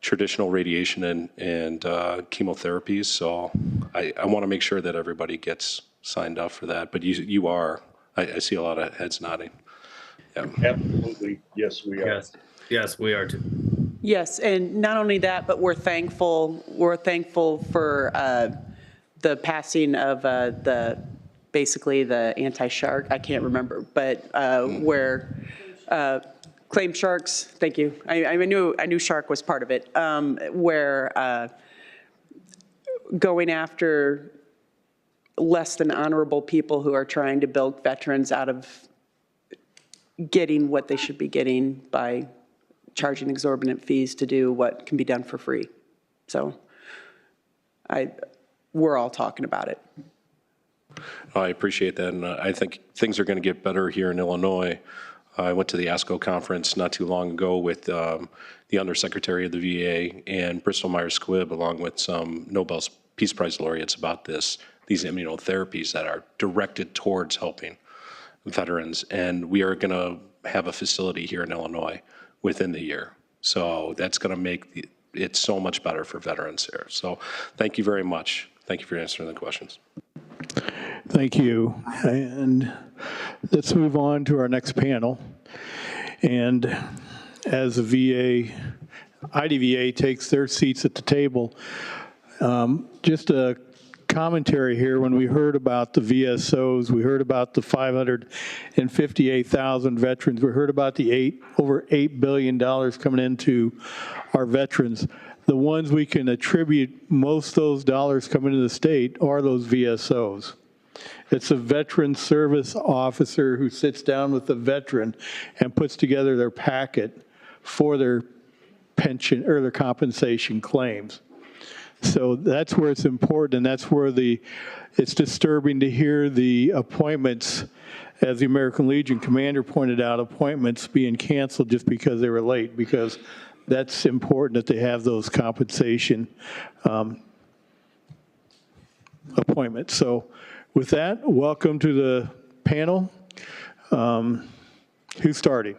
traditional radiation and chemotherapies. So I want to make sure that everybody gets signed up for that. But you are. I see a lot of heads nodding. Yeah. Absolutely. Yes, we are. Yes, we are too. Yes, and not only that, but we're thankful for the passing of basically the anti-shark, I can't remember, but where claim sharks, thank you. I knew shark was part of it, where going after less than honorable people who are trying to bilk veterans out of getting what they should be getting by charging exorbitant fees to do what can be done for free. So we're all talking about it. I appreciate that, and I think things are going to get better here in Illinois. I went to the ASCO conference not too long ago with the Undersecretary of the VA and Bristol Myers Squibb, along with some Nobel Peace Prize laureates, about these immunotherapies that are directed towards helping veterans. And we are going to have a facility here in Illinois within the year. So that's going to make it so much better for veterans here. So thank you very much. Thank you for answering the questions. Thank you. And let's move on to our next panel. And as the IDVA takes their seats at the table, just a commentary here. When we heard about the VSOs, we heard about the 558,000 veterans, we heard about the over $8 billion coming into our veterans. The ones we can attribute most of those dollars coming into the state are those VSOs. It's a veteran service officer who sits down with the veteran and puts together their packet for their pension or their compensation claims. So that's where it's important, and that's where it's disturbing to hear the appointments, as the American Legion commander pointed out, appointments being canceled just because they were late, because that's important that they have those compensation appointments. So with that, welcome to the panel. Who's starting?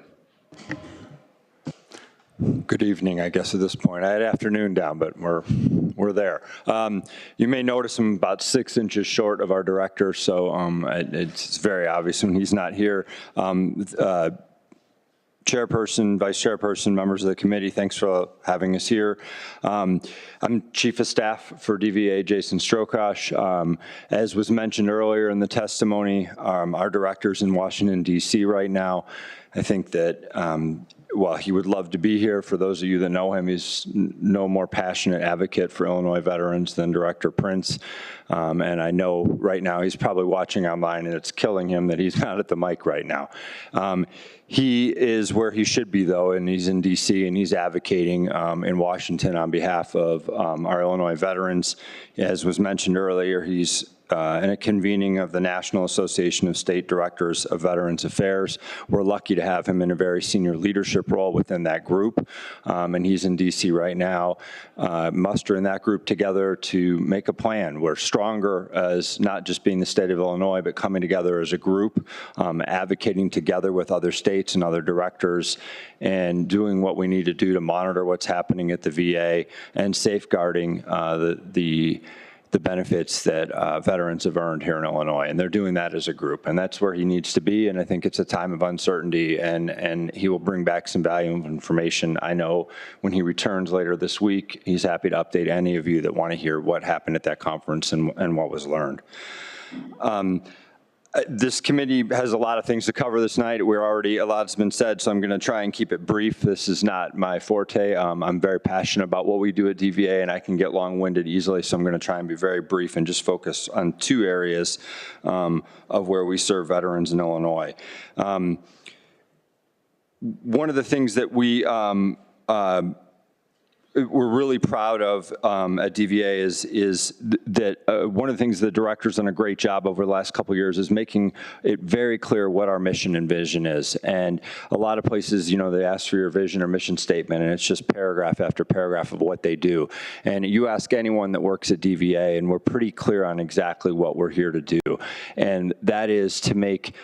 Good evening, I guess, at this point. I had afternoon down, but we're there. You may notice I'm about 6 inches short of our director, so it's very obvious when he's not here. Chairperson, Vice Chairperson, members of the committee, thanks for having us here. I'm Chief of Staff for DVA, Jason Strokosh. As was mentioned earlier in the testimony, our director's in Washington, D.C. right now. I think that while he would love to be here, for those of you that know him, he's no more passionate advocate for Illinois veterans than Director Prince. And I know right now he's probably watching online, and it's killing him that he's not at the mic right now. He is where he should be, though, and he's in D.C., and he's advocating in Washington on behalf of our Illinois veterans. As was mentioned earlier, he's in a convening of the National Association of State Directors of Veterans Affairs. We're lucky to have him in a very senior leadership role within that group, and he's in DC right now, mustering that group together to make a plan. We're stronger as not just being the state of Illinois, but coming together as a group, advocating together with other states and other directors, and doing what we need to do to monitor what's happening at the VA and safeguarding the benefits that veterans have earned here in Illinois. And they're doing that as a group. And that's where he needs to be. And I think it's a time of uncertainty. And he will bring back some valuable information. I know when he returns later this week, he's happy to update any of you that want to hear what happened at that conference and what was learned. This committee has a lot of things to cover this night. A lot's been said, so I'm going to try and keep it brief. This is not my forte. I'm very passionate about what we do at DVA, and I can get long-winded easily, so I'm going to try and be very brief and just focus on two areas of where we serve veterans in Illinois. One of the things that we're really proud of at DVA is that one of the things the director's done a great job over the last couple of years is making it very clear what our mission and vision is. And a lot of places, they ask for your vision or mission statement, and it's just paragraph after paragraph of what they do. And you ask anyone that works at DVA, and we're pretty clear on exactly what we're here to do. And that is to make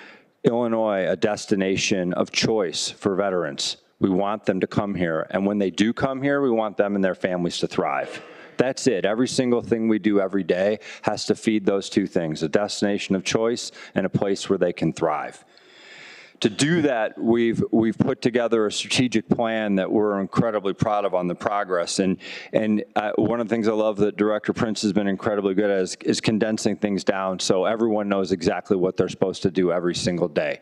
Illinois a destination of choice for veterans. We want them to come here. And when they do come here, we want them and their families to thrive. That's it. Every single thing we do every day has to feed those two things, a destination of choice and a place where they can thrive. To do that, we've put together a strategic plan that we're incredibly proud of on the progress. And one of the things I love that Director Prince has been incredibly good at is condensing things down so everyone knows exactly what they're supposed to do every single day.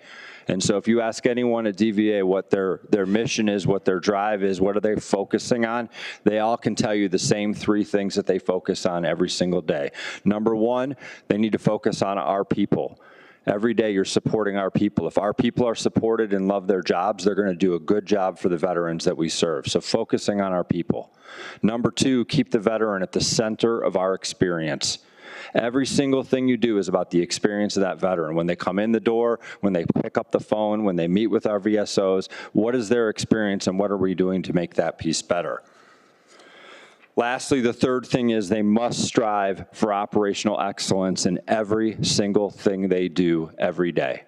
And so if you ask anyone at DVA what their mission is, what their drive is, what are they focusing on, they all can tell you the same three things that they focus on every single day. Number one, they need to focus on our people. Every day you're supporting our people. If our people are supported and love their jobs, they're going to do a good job for the veterans that we serve. So focusing on our people. Number two, keep the veteran at the center of our experience. Every single thing you do is about the experience of that veteran. When they come in the door, when they pick up the phone, when they meet with our VSOs, what is their experience and what are we doing to make that piece better? Lastly, the third thing is they must strive for operational excellence in every single thing they do every day.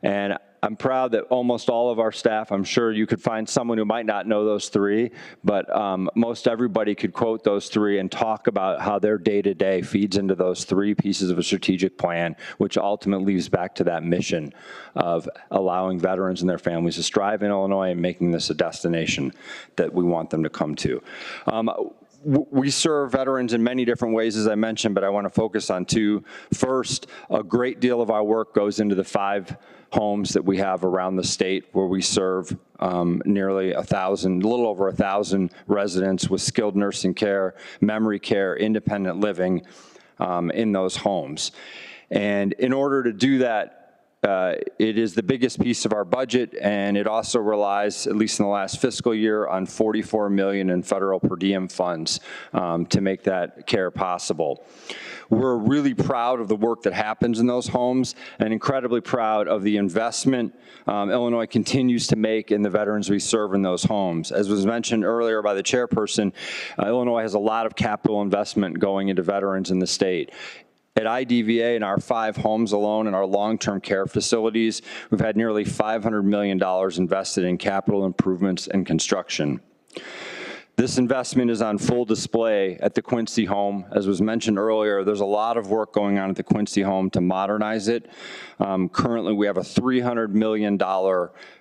And I'm proud that almost all of our staff, I'm sure you could find someone who might not know those three, but most everybody could quote those three and talk about how their day-to-day feeds into those three pieces of a strategic plan, which ultimately leads back to that mission of allowing veterans and their families to strive in Illinois and making this a destination that we want them to come to. We serve veterans in many different ways, as I mentioned, but I want to focus on two. First, a great deal of our work goes into the 5 homes that we have around the state where we serve nearly 1,000, a little over 1,000 residents with skilled nursing care, memory care, independent living in those homes. And in order to do that, it is the biggest piece of our budget, and it also relies, at least in the last fiscal year, on $44 million in federal per diem funds to make that care possible. We're really proud of the work that happens in those homes and incredibly proud of the investment Illinois continues to make in the veterans we serve in those homes. As was mentioned earlier by the chairperson, Illinois has a lot of capital investment going into veterans in the state. At IDVA, in our 5 homes alone in our long-term care facilities, we've had nearly $500 million invested in capital improvements and construction. This investment is on full display at the Quincy home. As was mentioned earlier, there's a lot of work going on at the Quincy home to modernize it. Currently, we have a $300 million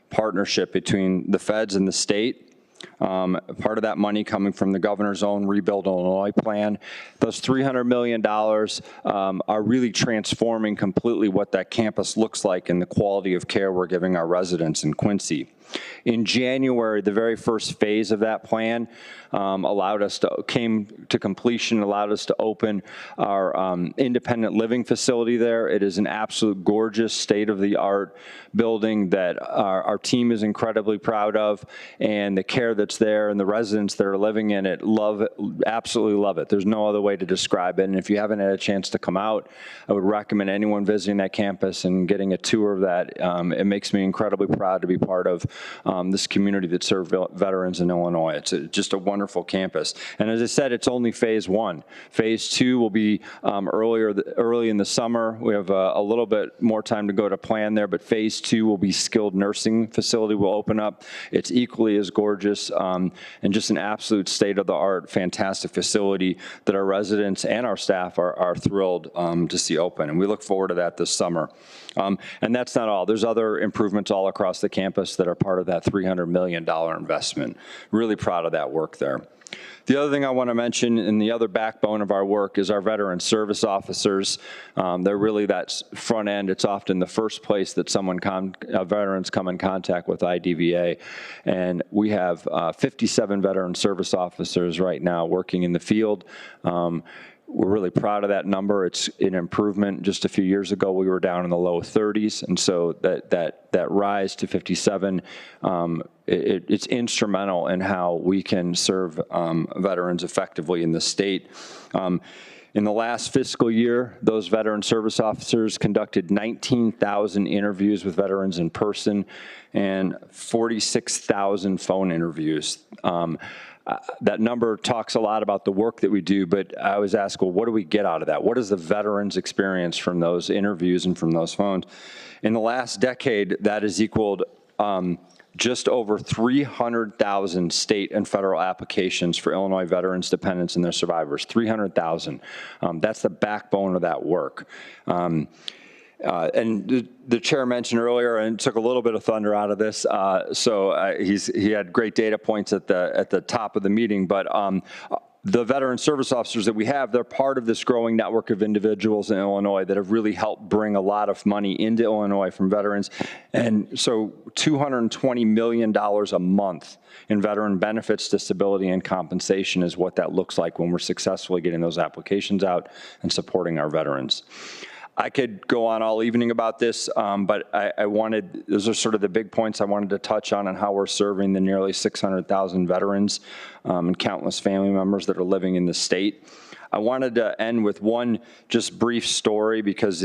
partnership between the feds and the state. Part of that money coming from the governor's own Rebuild Illinois plan. Those $300 million are really transforming completely what that campus looks like and the quality of care we're giving our residents in Quincy. In January, the very first phase of that plan came to completion, allowed us to open our independent living facility there. It is an absolute gorgeous, state-of-the-art building that our team is incredibly proud of, and the care that's there and the residents that are living in it absolutely love it. There's no other way to describe it. And if you haven't had a chance to come out, I would recommend anyone visiting that campus and getting a tour of that. It makes me incredibly proud to be part of this community that serves veterans in Illinois. It's just a wonderful campus. And as I said, it's only phase one. Phase two will be early in the summer. We have a little bit more time to go to plan there, but phase two will be skilled nursing facility will open up. It's equally as gorgeous and just an absolute state-of-the-art, fantastic facility that our residents and our staff are thrilled to see open. And we look forward to that this summer. And that's not all. There's other improvements all across the campus that are part of that $300 million investment. Really proud of that work there. The other thing I want to mention, and the other backbone of our work, is our veteran service officers. They're really that front end. It's often the first place that veterans come in contact with IDVA. And we have 57 veteran service officers right now working in the field. We're really proud of that number. It's an improvement. Just a few years ago, we were down in the low 30s, and so that rise to 57, it's instrumental in how we can serve veterans effectively in the state. In the last fiscal year, those veteran service officers conducted 19,000 interviews with veterans in person and 46,000 phone interviews. That number talks a lot about the work that we do, but I always ask, well, what do we get out of that? What is the veterans' experience from those interviews and from those phones? In the last decade, that has equaled just over 300,000 state and federal applications for Illinois veterans, dependents, and their survivors. 300,000. That's the backbone of that work. And the chair mentioned earlier, and took a little bit of thunder out of this, he had great data points at the top of the meeting, but the veteran service officers that we have, they're part of this growing network of individuals in Illinois that have really helped bring a lot of money into Illinois from veterans. And so $220 million a month in veteran benefits, disability, and compensation is what that looks like when we're successfully getting those applications out and supporting our veterans. I could go on all evening about this, but those are sort of the big points I wanted to touch on how we're serving the nearly 600,000 veterans and countless family members that are living in the state. I wanted to end with one just brief story because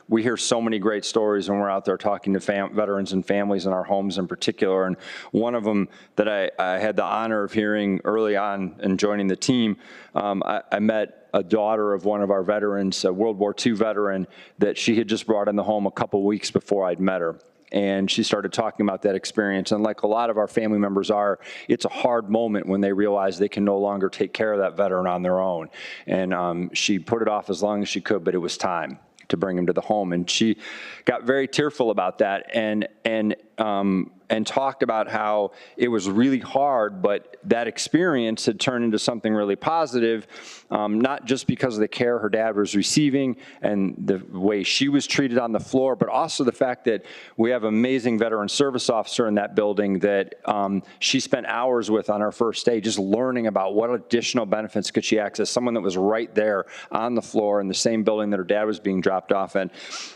we hear so many great stories when we're out there talking to veterans and families in our homes in particular. And one of them that I had the honor of hearing early on and joining the team, I met a daughter of one of our veterans, a World War II veteran, that she had just brought in the home a couple weeks before I'd met her. And she started talking about that experience. And like a lot of our family members it's a hard moment when they realize they can no longer take care of that veteran on their own. And she put it off as long as she could, but it was time to bring him to the home. And she got very tearful about that and talked about how it was really hard, but that experience had turned into something really positive, not just because of the care her dad was receiving and the way she was treated on the floor, but also the fact that we have an amazing veteran service officer in that building that she spent hours with on her first day, just learning about what additional benefits could she access, someone that was right there on the floor in the same building that her dad was being dropped off in.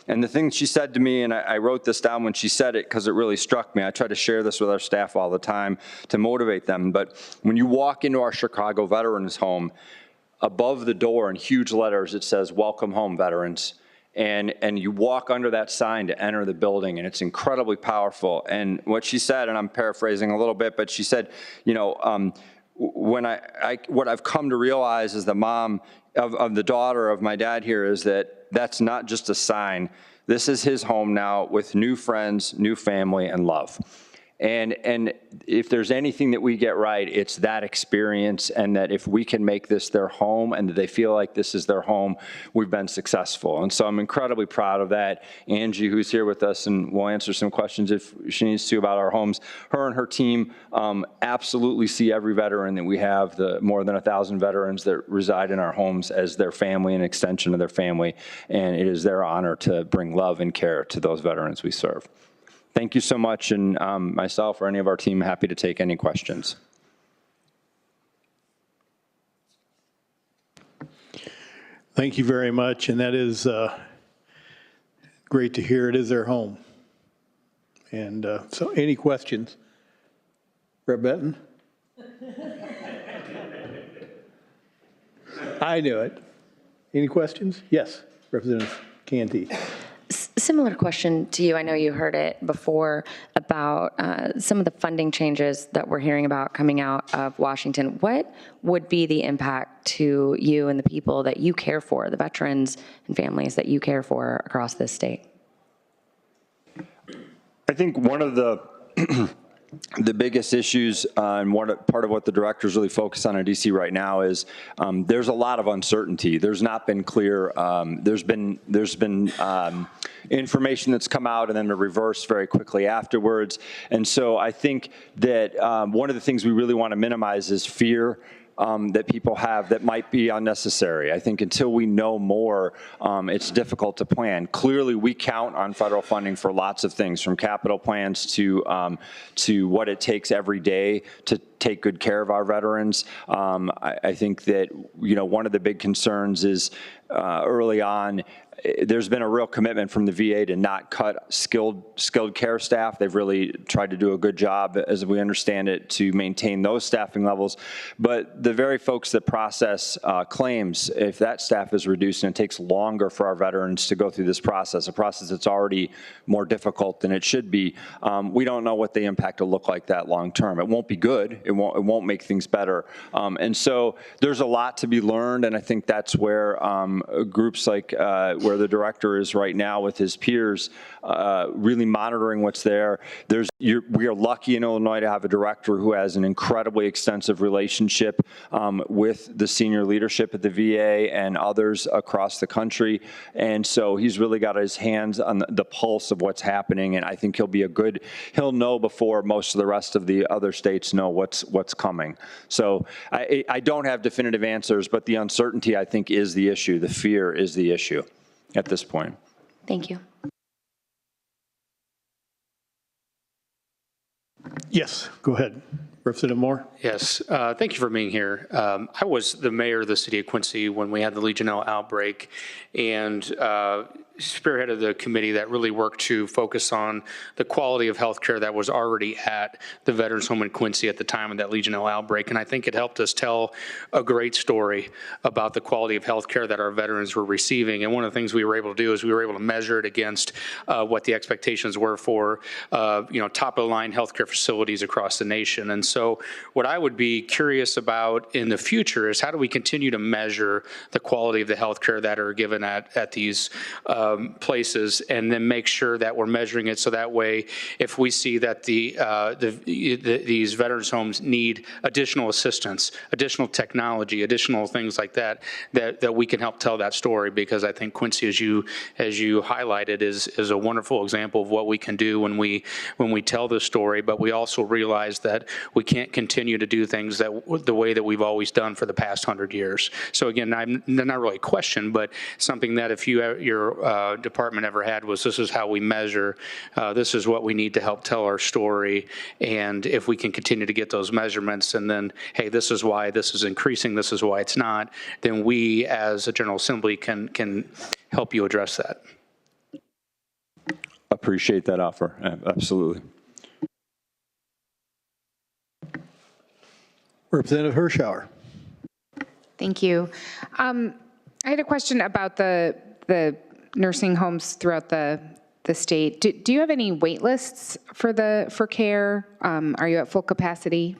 And the thing she said to me, and I wrote this down when she said it because it really struck me. I try to share this with our staff all the time to motivate them. But when you walk into our Chicago Veterans Home, above the door in huge letters, it says, "Welcome home, veterans." And you walk under that sign to enter the building, and it's incredibly powerful. And what she said, and I'm paraphrasing a little bit, but she said, what I've come to realize as the mom of the daughter of my dad here is that's not just a sign. This is his home now with new friends, new family, and love. And if there's anything that we get right, it's that experience, and that if we can make this their home and that they feel like this is their home, we've been successful. And so I'm incredibly proud of that. Angie, who's here with us and will answer some questions if she needs to about our homes, her and her team absolutely see every veteran that we have, the more than 1,000 veterans that reside in our homes, as their family and extension of their family. And it is their honor to bring love and care to those veterans we serve. Thank you so much, and myself or any of our team happy to take any questions. Thank you very much, and that is great to hear. It is their home. And so any questions? Rep. Benton? I knew it. Any questions? Yes, Representative Canty. Similar question to you. I know you heard it before about some of the funding changes that we're hearing about coming out of Washington. What would be the impact to you and the people that you care for, the veterans and families that you care for across this state? I think one of the the biggest issues and part of what the directors really focus on in DC right now is there's a lot of uncertainty. There's not been clear. There's been information that's come out and then reversed very quickly afterwards. And so I think that one of the things we really want to minimize is fear that people have that might be unnecessary. I think until we know more, it's difficult to plan. Clearly, we count on federal funding for lots of things, from capital plans to what it takes every day to take good care of our veterans. I think that one of the big concerns is early on, there's been a real commitment from the VA to not cut skilled care staff. They've really tried to do a good job, as we understand it, to maintain those staffing levels. But the very folks that process claims, if that staff is reduced and it takes longer for our veterans to go through this process, a process that's already more difficult than it should be, we don't know what the impact will look like that long term. It won't be good. It won't make things better. And so there's a lot to be learned, and I think that's where groups like where the director is right now with his peers, really monitoring what's there. We are lucky in Illinois to have a director who has an incredibly extensive relationship with the senior leadership at the VA and others across the country. And so he's really got his hands on the pulse of what's happening. And I think he'll know before most of the rest of the other states know what's coming. So I don't have definitive answers, but the uncertainty, I think, is the issue. The fear is the issue at this point. Thank you. Yes, go ahead. Representative Moore? Yes, thank you for being here. I was the mayor of the city of Quincy when we had the Legionella outbreak, and spearheaded the committee that really worked to focus on the quality of health care that was already at the Veterans Home in Quincy at the time of that Legionella outbreak. And I think it helped us tell a great story about the quality of health care that our veterans were receiving. And one of the things we were able to do is we were able to measure it against what the expectations were for top of the line healthcare facilities across the nation. And so what I would be curious about in the future is how do we continue to measure the quality of the health care that are given at these places, and then make sure that we're measuring it so that way if we see that these veterans homes need additional assistance, additional technology, additional things like that we can help tell that story. Because I think Quincy, as you highlighted, is a wonderful example of what we can do when we tell this story. But we also realize that we can't continue to do things the way that we've always done for the past 100 years. So again, not really a question, but something that if your department ever had was, this is how we measure, this is what we need to help tell our story. And if we can continue to get those measurements, and then, hey, this is why this is increasing, this is why it's not, then we as a General Assembly can help you address that. Appreciate that offer. Absolutely. Representative Hirschauer. Thank you. I had a question about the nursing homes throughout the state. Do you have any wait lists for care? Are you at full capacity?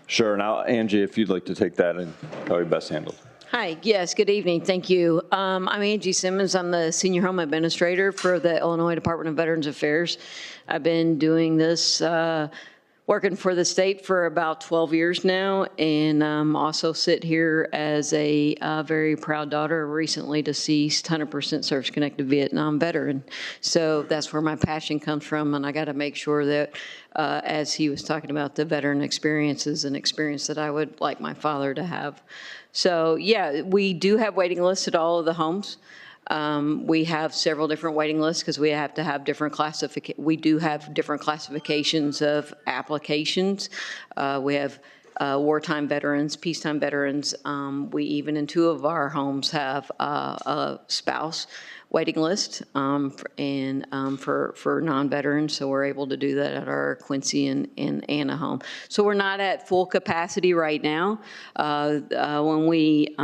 Sure. Now, Angie, if you'd like to take that, and probably best handled. Hi, yes, good evening, thank you. I'm Angie Simmons, I'm the Senior Home Administrator for the Illinois Department of Veterans Affairs. I've been doing this, working for the state for about 12 years now, and also sit here as a very proud daughter of a recently deceased 100% service-connected Vietnam veteran. So that's where my passion comes from, and I got to make sure that as he was talking about the veteran experiences, an experience that I would like my father to have. So yeah, we do have waiting lists at all of the homes. We have several different waiting lists because we have to have different classifications. We do have different classifications of applications. We have wartime veterans, peacetime veterans. We even in 2 of our homes have a spouse waiting list for non-veterans, so we're able to do that at our Quincy and Anna home. So we're not at full capacity right now. When we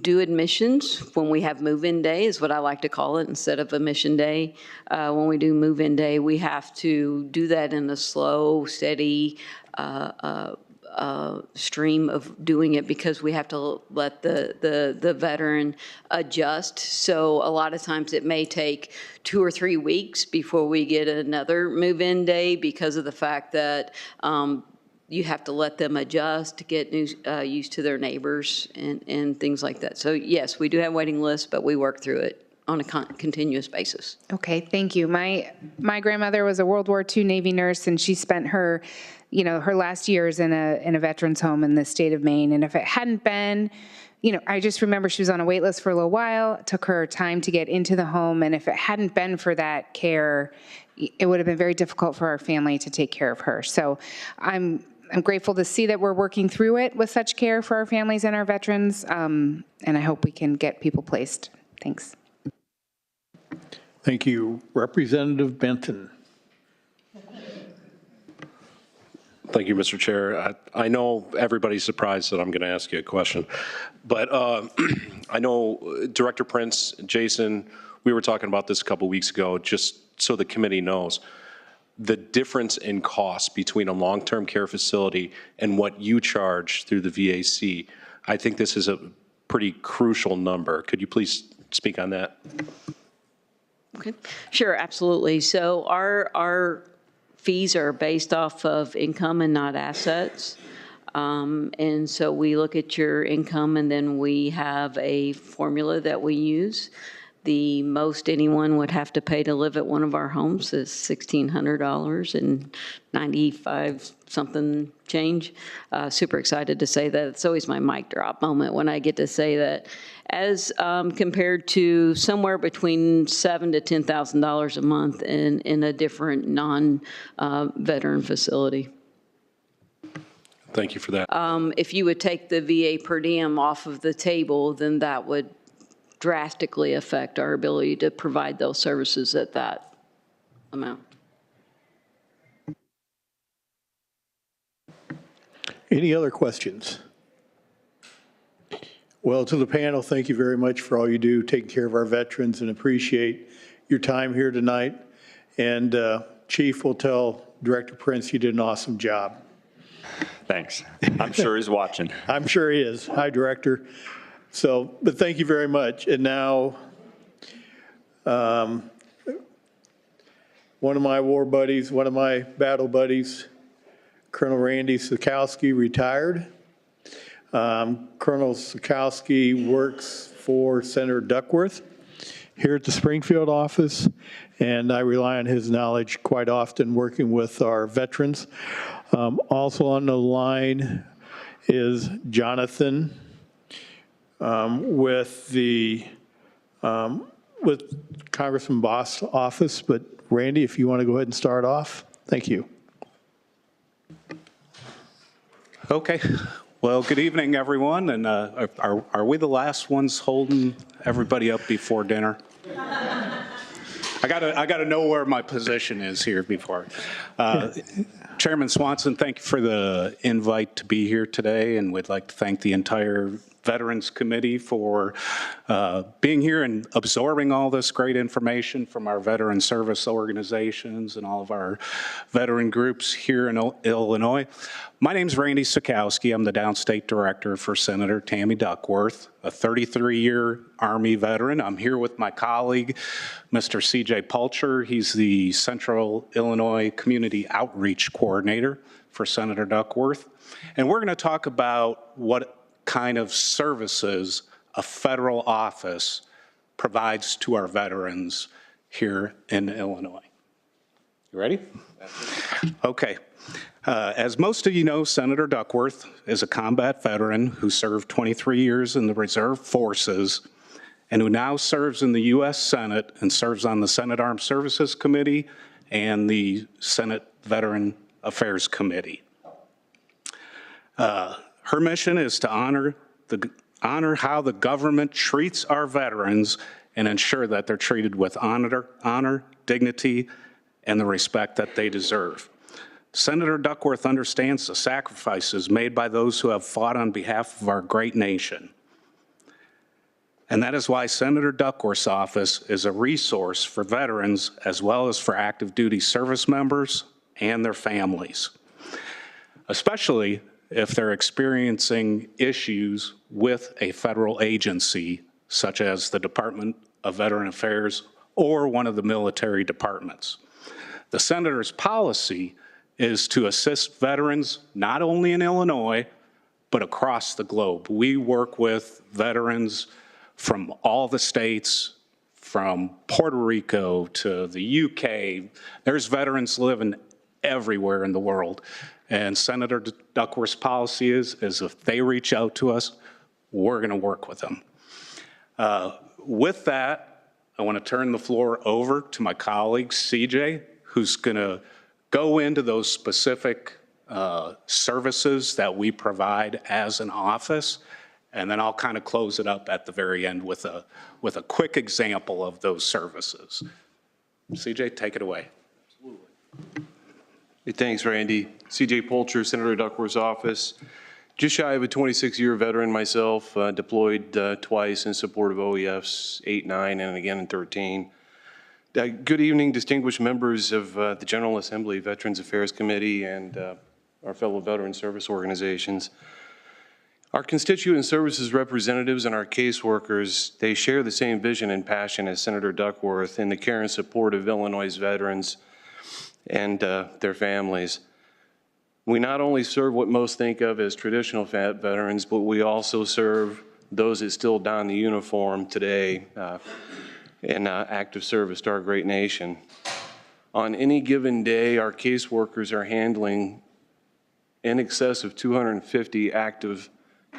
do admissions, when we have move-in day is what I like to call it instead of admission day. When we do move-in day, we have to do that in a slow, steady stream of doing it because we have to let the veteran adjust. So a lot of times it may take 2 or 3 weeks before we get another move-in day because of the fact that you have to let them adjust to get used to their neighbors and things like that. So yes, we do have waiting lists, but we work through it on a continuous basis. Okay, thank you. My grandmother was a World War II Navy nurse, and she spent her last years in a veterans home in the state of Maine. And if it hadn't been, I just remember she was on a wait list for a little while. It took her time to get into the home, and if it hadn't been for that care, it would have been very difficult for our family to take care of her. So I'm grateful to see that we're working through it with such care for our families and our veterans, and I hope we can get people placed. Thanks. Thank you. Representative Benton. Thank you, Mr. Chair. I know everybody's surprised that I'm going to ask you a question, but I know Director Prince, Jason, we were talking about this a couple weeks ago, just so the committee knows. The difference in cost between a long-term care facility and what you charge through the VAC, I think this is a pretty crucial number. Could you please speak on that? Okay, sure, absolutely. So our fees are based off of income and not assets. And so we look at your income and then we have a formula that we use. The most anyone would have to pay to live at one of our homes is $1,600 and 95 something change. Super excited to say that. It's always my mic drop moment when I get to say that. As compared to somewhere between $7,000 to $10,000 a month in a different non-veteran facility. Thank you for that. If you would take the VA per diem off of the table, then that would drastically affect our ability to provide those services at that amount. Any other questions? Well, to the panel, thank you very much for all you do, taking care of our veterans, and appreciate your time here tonight. And Chief will tell Director Prince you did an awesome job. Thanks. I'm sure he's watching. I'm sure he is. Hi, Director. So, but thank you very much. And now, one of my war buddies, one of my battle buddies, Colonel Randy Sikowski, retired. Colonel Sikowski works for Senator Duckworth here at the Springfield office, and I rely on his knowledge quite often working with our veterans. Also on the line is Jonathan with Congressman Boss' office, but Randy, if you want to go ahead and start off, thank you. Okay. Well, good evening, everyone. And are we the last ones holding everybody up before dinner? I gotta know where my position is here before. Chairman Swanson, thank you for the invite to be here today, and we'd like to thank the entire Veterans Committee for being here and absorbing all this great information from our veteran service organizations and all of our veteran groups here in Illinois. My name's Randy Sikowski. I'm the Downstate Director for Senator Tammy Duckworth, a 33-year Army veteran. I'm here with my colleague, Mr. C.J. Pulcher. He's the Central Illinois Community Outreach Coordinator for Senator Duckworth. And we're going to talk about what kind of services a federal office provides to our veterans here in Illinois. You ready? Okay. As most of you know, Senator Duckworth is a combat veteran who served 23 years in the Reserve Forces and who now serves in the U.S. Senate and serves on the Senate Armed Services Committee and the Senate Veteran Affairs Committee. Her mission is to honor how the government treats our veterans and ensure that they're treated with honor, dignity, and the respect that they deserve. Senator Duckworth understands the sacrifices made by those who have fought on behalf of our great nation. And that is why Senator Duckworth's office is a resource for veterans as well as for active duty service members and their families, especially if they're experiencing issues with a federal agency such as the Department of Veteran Affairs or one of the military departments. The Senator's policy is to assist veterans not only in Illinois, but across the globe. We work with veterans from all the states, from Puerto Rico to the UK. There's veterans living everywhere in the world. And Senator Duckworth's policy is if they reach out to us, we're going to work with them. With that, I want to turn the floor over to my colleague, CJ, who's going to go into those specific services that we provide as an office, and then I'll kind of close it up at the very end with a quick example of those services. CJ, take it away. Hey, thanks, Randy. CJ Polcher, Senator Duckworth's office. Just shy of a 26-year veteran myself, deployed twice in support of OEFs 8, 9, and again in 13. Good evening, distinguished members of the General Assembly, Veterans Affairs Committee, and our fellow veteran service organizations. Our constituent services representatives and our caseworkers, they share the same vision and passion as Senator Duckworth in the care and support of Illinois' veterans and their families. We not only serve what most think of as traditional veterans, but we also serve those that still don the uniform today in active service to our great nation. On any given day, our caseworkers are handling in excess of 250 active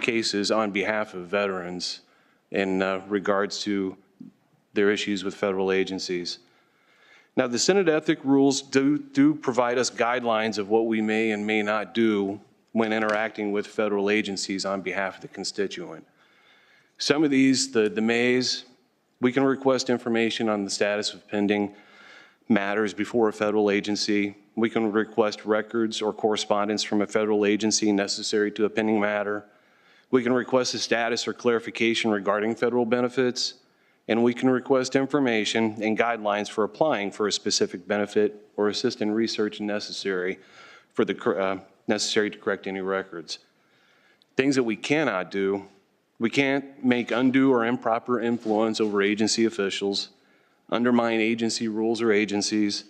cases on behalf of veterans in regards to their issues with federal agencies. Now, the Senate ethic rules do provide us guidelines of what we may and may not do when interacting with federal agencies on behalf of the constituent. Some of these, the mays, we can request information on the status of pending matters before a federal agency. We can request records or correspondence from a federal agency necessary to a pending matter. We can request a status or clarification regarding federal benefits, and we can request information and guidelines for applying for a specific benefit or assist in research necessary for the necessary to correct any records. Things that we cannot do: we can't make undue or improper influence over agency officials, undermine agency rules or agencies,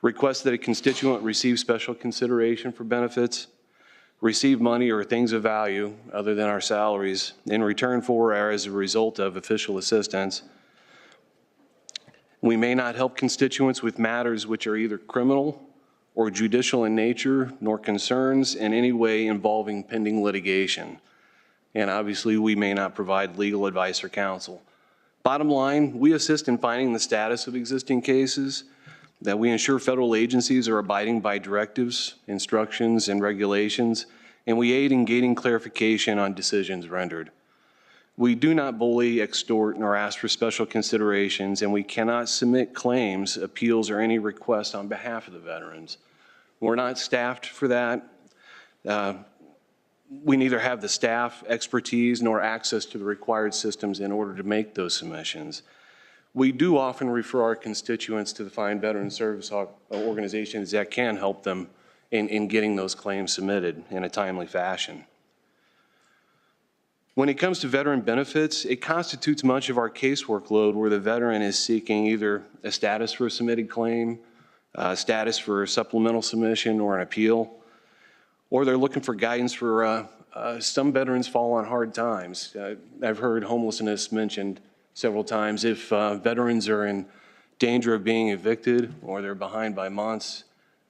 request that a constituent receive special consideration for benefits, receive money or things of value other than our salaries in return for or as a result of official assistance. We may not help constituents with matters which are either criminal or judicial in nature, nor concerns in any way involving pending litigation. And obviously, we may not provide legal advice or counsel. Bottom line, we assist in finding the status of existing cases, that we ensure federal agencies are abiding by directives, instructions, and regulations, and we aid in gaining clarification on decisions rendered. We do not bully, extort, nor ask for special considerations, and we cannot submit claims, appeals, or any requests on behalf of the veterans. We're not staffed for that. We neither have the staff, expertise, nor access to the required systems in order to make those submissions. We do often refer our constituents to the fine veteran service organizations that can help them in getting those claims submitted in a timely fashion. When it comes to veteran benefits, it constitutes much of our case workload where the veteran is seeking either a status for a submitted claim, a status for a supplemental submission or an appeal, or they're looking for guidance for some veterans fall on hard times. I've heard homelessness mentioned several times. If veterans are in danger of being evicted or they're behind by months,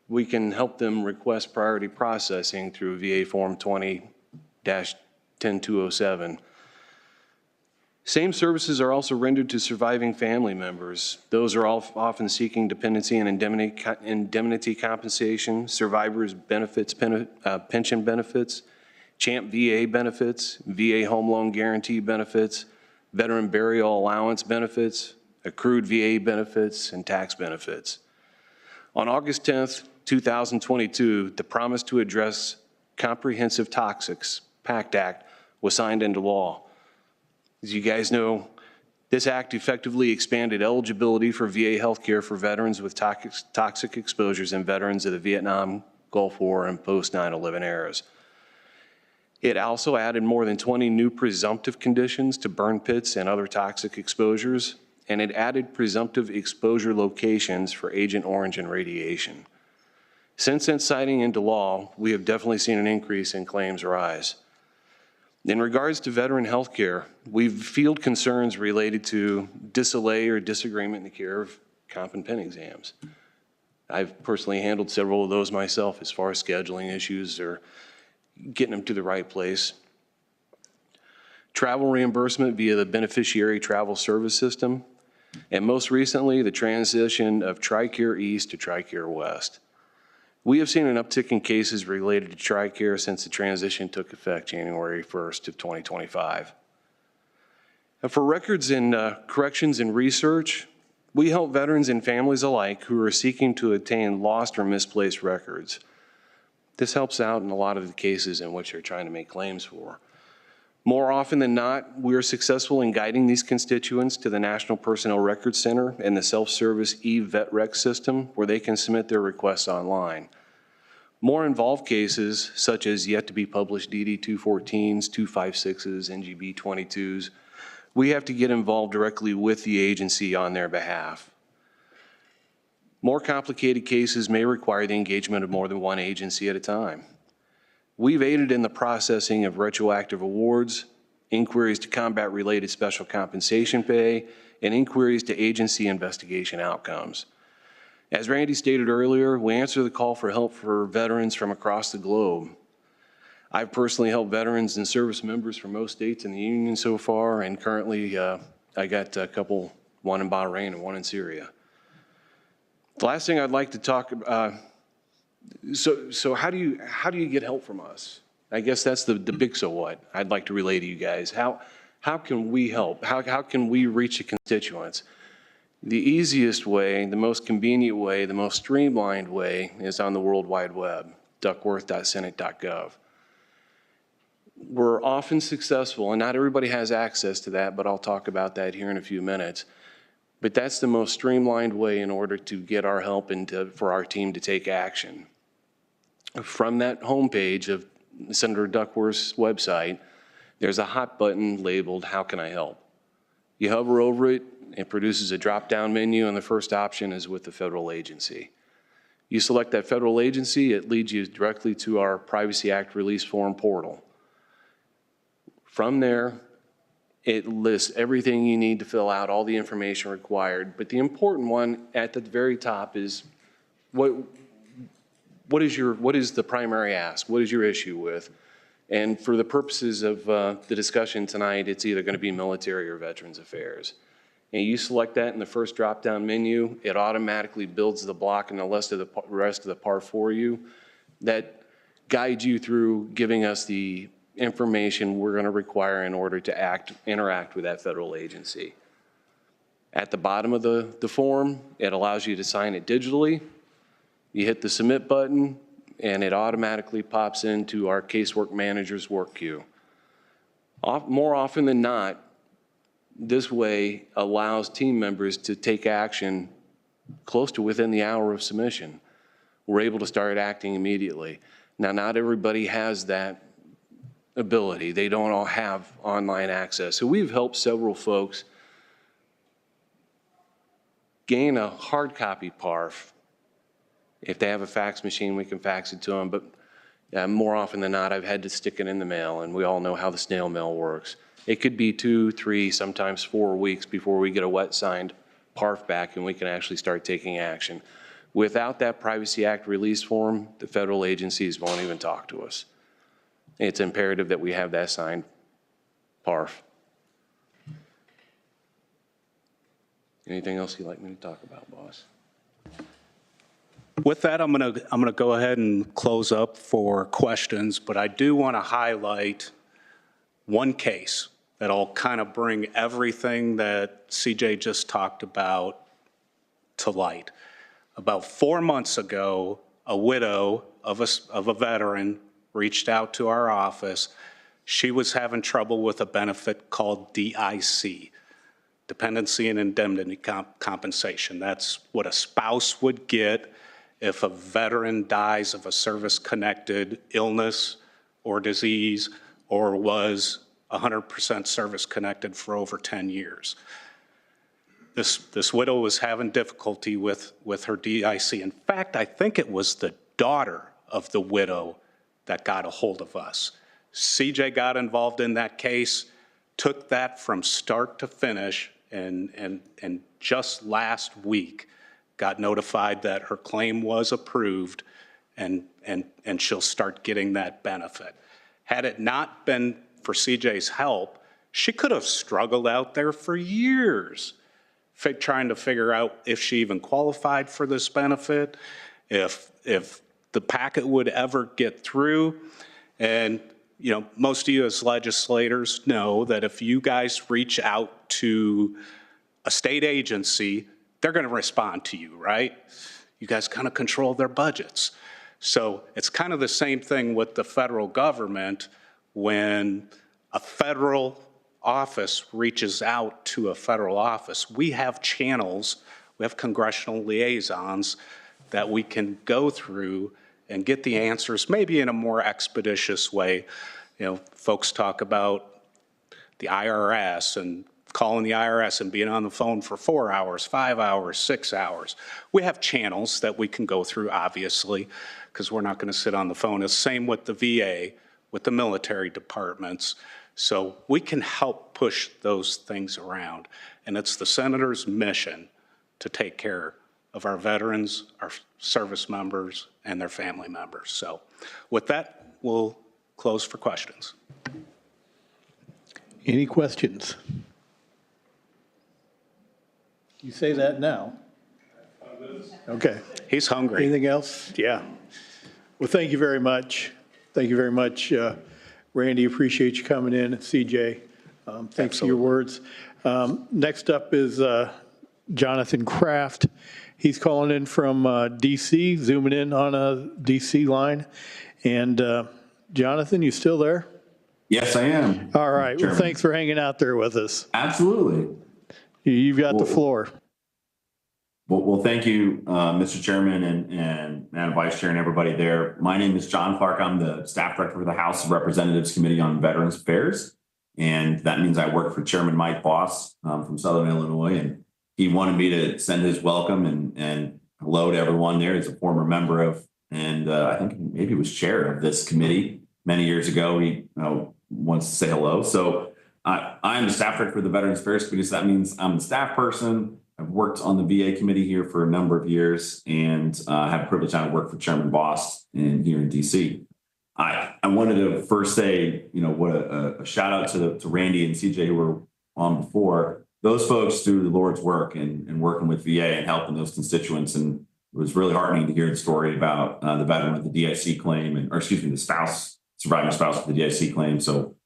we can help them request priority processing through VA Form 20-10207. Same services are also rendered to surviving family members. Those are often seeking dependency and indemnity compensation, survivors benefits, pension benefits, CHAMP VA benefits, VA home loan guarantee benefits, veteran burial allowance benefits, accrued VA benefits, and tax benefits. On August 10th, 2022, the Promise to Address Comprehensive Toxics, PACT Act, was signed into law. As you guys know, this act effectively expanded eligibility for VA healthcare for veterans with toxic exposures and veterans of the Vietnam, Gulf War, and post 9/11 eras. It also added more than 20 new presumptive conditions to burn pits and other toxic exposures, and it added presumptive exposure locations for Agent Orange and radiation. Since its signing into law, we have definitely seen an increase in claims rise. In regards to veteran health care, we field concerns related to disallay or disagreement in the care of comp and pen exams. I've personally handled several of those myself as far as scheduling issues or getting them to the right place. Travel reimbursement via the beneficiary travel service system, and most recently, the transition of TRICARE East to TRICARE West. We have seen an uptick in cases related to TRICARE since the transition took effect January 1st of 2025. And for records in corrections and research, we help veterans and families alike who are seeking to obtain lost or misplaced records. This helps out in a lot of the cases in which they're trying to make claims for. More often than not, we are successful in guiding these constituents to the National Personnel Records Center and the self-service e-VetRec system where they can submit their requests online. More involved cases, such as yet to be published DD-214s, 256s, NGB-22s, we have to get involved directly with the agency on their behalf. More complicated cases may require the engagement of more than one agency at a time. We've aided in the processing of retroactive awards, inquiries to combat-related special compensation pay, and inquiries to agency investigation outcomes. As Randy stated earlier, we answer the call for help for veterans from across the globe. I've personally helped veterans and service members from most states in the Union so far, and currently I got a couple, one in Bahrain and one in Syria. The last thing I'd like to talk about, so how do you get help from us? I guess that's the big so what I'd like to relay to you guys. How can we help? How can we reach the constituents? The easiest way, the most convenient way, the most streamlined way is on the World Wide Web, duckworth.senate.gov. We're often successful, and not everybody has access to that, but I'll talk about that here in a few minutes. But that's the most streamlined way in order to get our help and for our team to take action. From that homepage of Senator Duckworth's website, there's a hot button labeled, "How can I help?" You hover over it, it produces a drop-down menu, and the first option is with the federal agency. You select that federal agency, it leads you directly to our Privacy Act release form portal. From there, it lists everything you need to fill out, all the information required, but the important one at the very top is what is the primary ask? What is your issue with? And for the purposes of the discussion tonight, it's either going to be military or Veterans Affairs. And you select that in the first drop-down menu, it automatically builds the block and the rest of the part for you that guides you through giving us the information we're going to require in order to interact with that federal agency. At the bottom of the form, it allows you to sign it digitally. You hit the submit button, and it automatically pops into our casework manager's work queue. More often than not, this way allows team members to take action close to within the hour of submission. We're able to start acting immediately. Now, not everybody has that ability. They don't all have online access. So we've helped several folks gain a hard copy PARF. If they have a fax machine, we can fax it to them, but more often than not, I've had to stick it in the mail, and we all know how the snail mail works. It could be 2, 3, sometimes 4 weeks before we get a wet signed PARF back and we can actually start taking action. Without that Privacy Act release form, the federal agencies won't even talk to us. It's imperative that we have that signed PARF. Anything else you'd like me to talk about, boss? With that, I'm gonna go ahead and close up for questions, but I do want to highlight one case that'll kind of bring everything that CJ just talked about to light. About 4 months ago, a widow of a veteran reached out to our office. She was having trouble with a benefit called DIC, Dependency and Indemnity Compensation. That's what a spouse would get if a veteran dies of a service-connected illness or disease or was 100% service-connected for over 10 years. This widow was having difficulty with her DIC. In fact, I think it was the daughter of the widow that got a hold of us. CJ got involved in that case, took that from start to finish, and just last week got notified that her claim was approved and she'll start getting that benefit. Had it not been for CJ's help, she could have struggled out there for years trying to figure out if she even qualified for this benefit, if the packet would ever get through. And you know, most of you as legislators know that if you guys reach out to a state agency, they're going to respond to you, right? You guys kind of control their budgets. So it's kind of the same thing with the federal government. When a federal office reaches out to a federal office, we have channels, we have congressional liaisons that we can go through and get the answers maybe in a more expeditious way. You know, folks talk about the IRS and calling the IRS and being on the phone for 4 hours, 5 hours, 6 hours. We have channels that we can go through, obviously, because we're not going to sit on the phone. It's the same with the VA, with the military departments. So we can help push those things around. And it's the senator's mission to take care of our veterans, our service members, and their family members. So with that, we'll close for questions. Any questions? You say that now. Okay. He's hungry. Anything else? Yeah. Well, thank you very much. Thank you very much, Randy. Appreciate you coming in. CJ, thanks for your words. Next up is Jonathan Kraft. He's calling in from DC, zooming in on a DC line. And Jonathan, you still there? Yes, I am. All right. Well, thanks for hanging out there with us. Absolutely. You've got the floor. Well, thank you, Mr. Chairman and Madam Vice Chair and everybody there. My name is John Clark. I'm the staff director for the House of Representatives Committee on Veterans Affairs. And that means I work for Chairman Mike Boss from Southern Illinois. And he wanted me to send his welcome and hello to everyone there. He's a former member of, and I think maybe he was chair of this committee many years ago. He wants to say hello. So I'm the staff director for the Veterans Affairs Committee. So that means I'm a staff person. I've worked on the VA committee here for a number of years and have the privilege now to work for Chairman Boss here in DC. I wanted to first say, what a shout out to Randy and CJ who were on before. Those folks do the Lord's work and working with VA and helping those constituents. And it was really heartening to hear the story about the veteran with the DIC claim, the spouse, surviving spouse with the DIC claim. So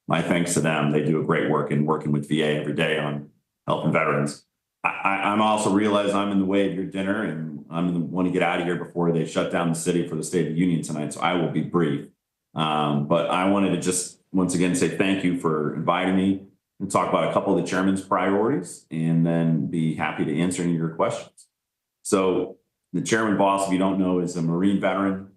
my thanks to them. They do a great work in working with VA every day on helping veterans. I'm also realize I'm in the way of your dinner and I'm the one to get out of here before they shut down the city for the State of the Union tonight. So I will be brief. But I wanted to just once again say thank you for inviting me and talk about a couple of the chairman's priorities and then be happy to answer any of your questions. So the Chairman Boss, if you don't know, is a Marine veteran.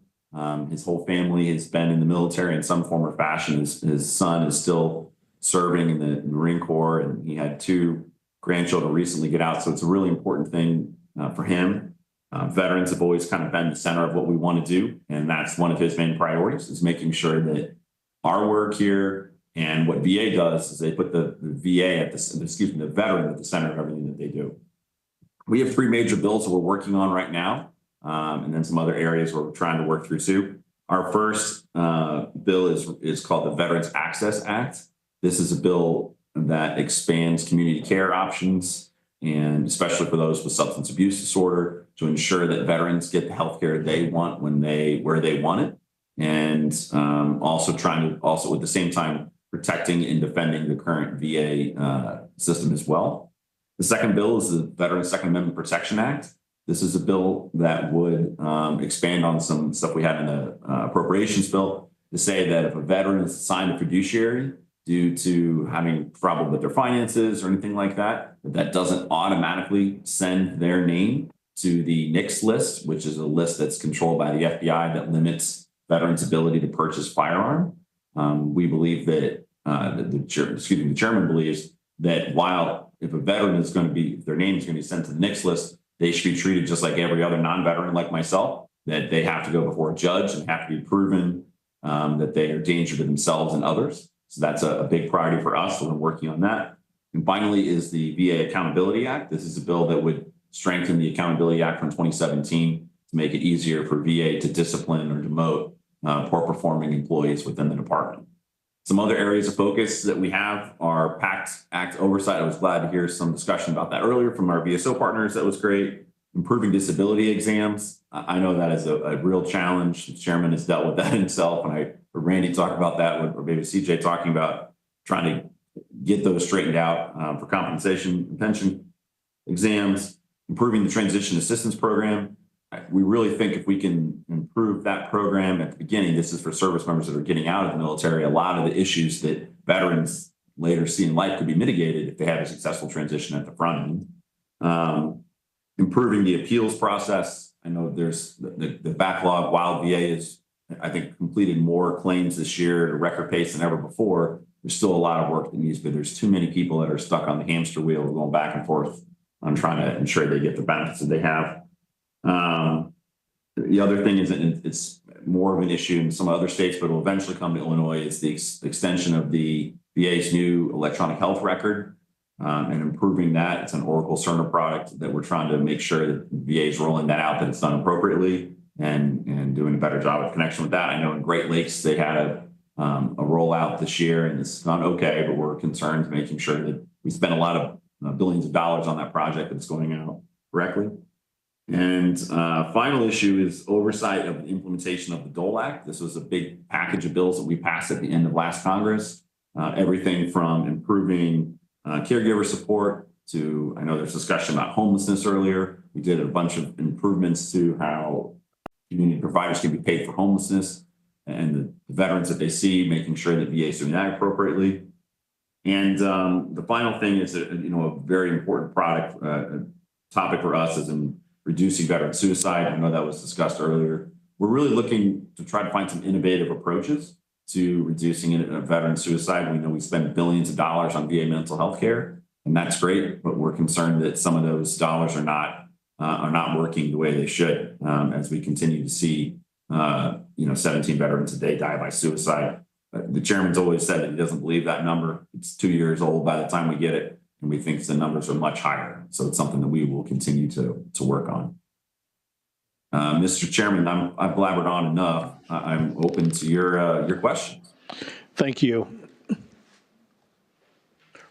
His whole family has been in the military in some form or fashion. His son is still serving in the Marine Corps and he had 2 grandchildren recently get out. So it's a really important thing for him. Veterans have always kind of been the center of what we want to do. And that's one of his main priorities is making sure that our work here and what VA does is they put the VA at the veteran at the center of everything that they do. We have 3 major bills that we're working on right now. And then some other areas where we're trying to work through too. Our first bill is called the Veterans Access Act. This is a bill that expands community care options, and especially for those with substance abuse disorder, to ensure that veterans get the health care they want where they want it. And also at the same time, protecting and defending the current VA system as well. The second bill is the Veterans Second Amendment Protection Act. This is a bill that would expand on some stuff we had in the appropriations bill to say that if a veteran is assigned a fiduciary due to having trouble with their finances or anything like that, that doesn't automatically send their name to the NICS list, which is a list that's controlled by the FBI that limits veterans' ability to purchase firearm. We believe that the chairman believes that while if a veteran is going to be, if their name is going to be sent to the NICS list, they should be treated just like every other non-veteran like myself, that they have to go before a judge and have to be proven that they are a danger to themselves and others. So that's a big priority for us. So we're working on that. And finally is the VA Accountability Act. This is a bill that would strengthen the Accountability Act from 2017 to make it easier for VA to discipline or demote poor performing employees within the department. Some other areas of focus that we have are PACT Act oversight. I was glad to hear some discussion about that earlier from our VSO partners. That was great. Improving disability exams. I know that is a real challenge. The chairman has dealt with that himself. And I heard Randy talk about that, or maybe CJ talking about trying to get those straightened out for compensation and pension exams. Improving the transition assistance program. We really think if we can improve that program at the beginning, this is for service members that are getting out of the military, a lot of the issues that veterans later see in life could be mitigated if they have a successful transition at the front end. Improving the appeals process. I know there's the backlog. While VA is, I think, completed more claims this year at a record pace than ever before, there's still a lot of work that needs to be. There's too many people that are stuck on the hamster wheel going back and forth on trying to ensure they get the benefits that they have. The other thing is that it's more of an issue in some other states, but will eventually come to Illinois. It's the extension of the VA's new electronic health record and improving that. It's an Oracle Cerner product that we're trying to make sure that VA is rolling that out, that it's done appropriately and doing a better job of connection with that. I know in Great Lakes, they had a rollout this year and it's gone okay, but we're concerned making sure that we spend a lot of billions of dollars on that project that's going out correctly. And final issue is oversight of the implementation of the Dole Act. This was a big package of bills that we passed at the end of last Congress. Everything from improving caregiver support to, I know there's discussion about homelessness earlier. We did a bunch of improvements to how community providers can be paid for homelessness and the veterans that they see, making sure that VA is doing that appropriately. And the final thing is a very important topic for us is in reducing veteran suicide. I know that was discussed earlier. We're really looking to try to find some innovative approaches to reducing veteran suicide. We know we spend billions of dollars on VA mental health care, and that's great, but we're concerned that some of those dollars are not working the way they should as we continue to see 17 veterans a day die by suicide. The chairman's always said that he doesn't believe that number. It's 2 years old by the time we get it. And we think the numbers are much higher. So it's something that we will continue to work on. Mr. Chairman, I've blabbered on enough. I'm open to your questions. Thank you.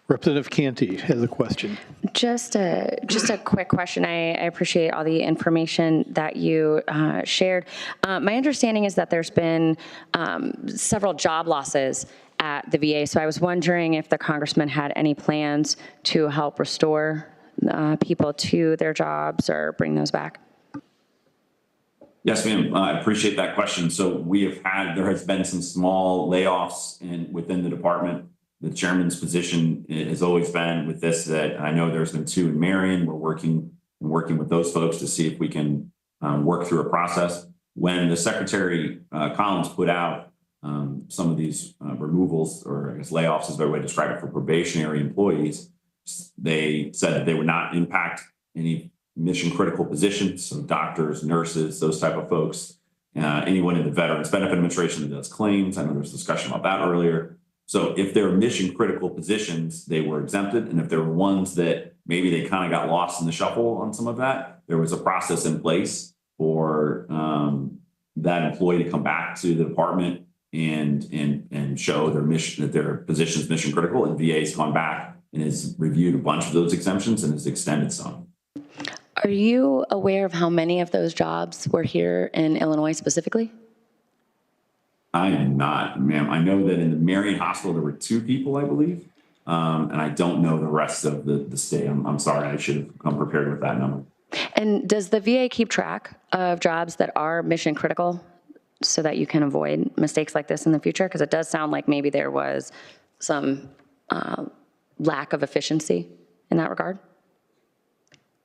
Representative Canty has a question. Just a quick question. I appreciate all the information that you shared. My understanding is that there's been several job losses at the VA. So I was wondering if the congressman had any plans to help restore people to their jobs or bring those back. Yes, ma'am. I appreciate that question. So there has been some small layoffs within the department. The chairman's position has always been with this that I know there's been 2 in Marion. We're working with those folks to see if we can work through a process. When the Secretary Collins put out some of these removals, or I guess layoffs is a better way to describe it, for probationary employees, they said that they would not impact any mission critical positions, so doctors, nurses, those type of folks, anyone in the Veterans Benefit Administration that does claims. I know there's discussion about that earlier. So if they're mission critical positions, they were exempted. And if there were ones that maybe they kind of got lost in the shuffle on some of that, there was a process in place for that employee to come back to the department and show their mission, that their position is mission critical. And VA's gone back and has reviewed a bunch of those exemptions and has extended some. Are you aware of how many of those jobs were here in Illinois specifically? I am not, ma'am. I know that in the Marion Hospital, there were 2 people, I believe. And I don't know the rest of the state. I'm sorry. I should have come prepared with that number. And does the VA keep track of jobs that are mission critical so that you can avoid mistakes like this in the future? Because it does sound like maybe there was some lack of efficiency in that regard.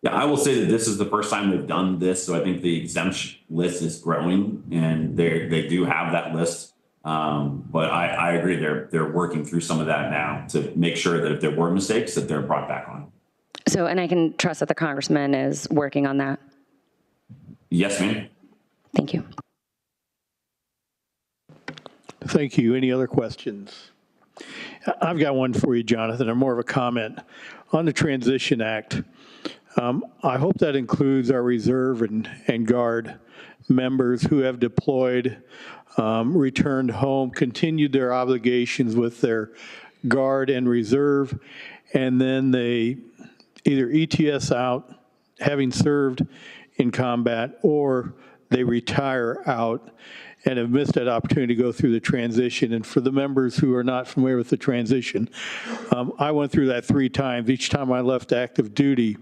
Yeah, I will say that this is the first time they've done this, so I think the exemption list is growing, and they do have that list. But I agree, they're working through some of that now to make sure that if there were mistakes, that they're brought back on. So, and I can trust that the congressman is working on that. Yes, ma'am. Thank you. Thank you. Any other questions? I've got one for you, Jonathan, or more of a comment on the Transition Act. I hope that includes our reserve and guard members who have deployed, returned home, continued their obligations with their guard and reserve, and then they either ETS out, having served in combat, or they retire out and have missed that opportunity to go through the transition. And for the members who are not familiar with the transition, I went through that 3 times. Each time I left active duty,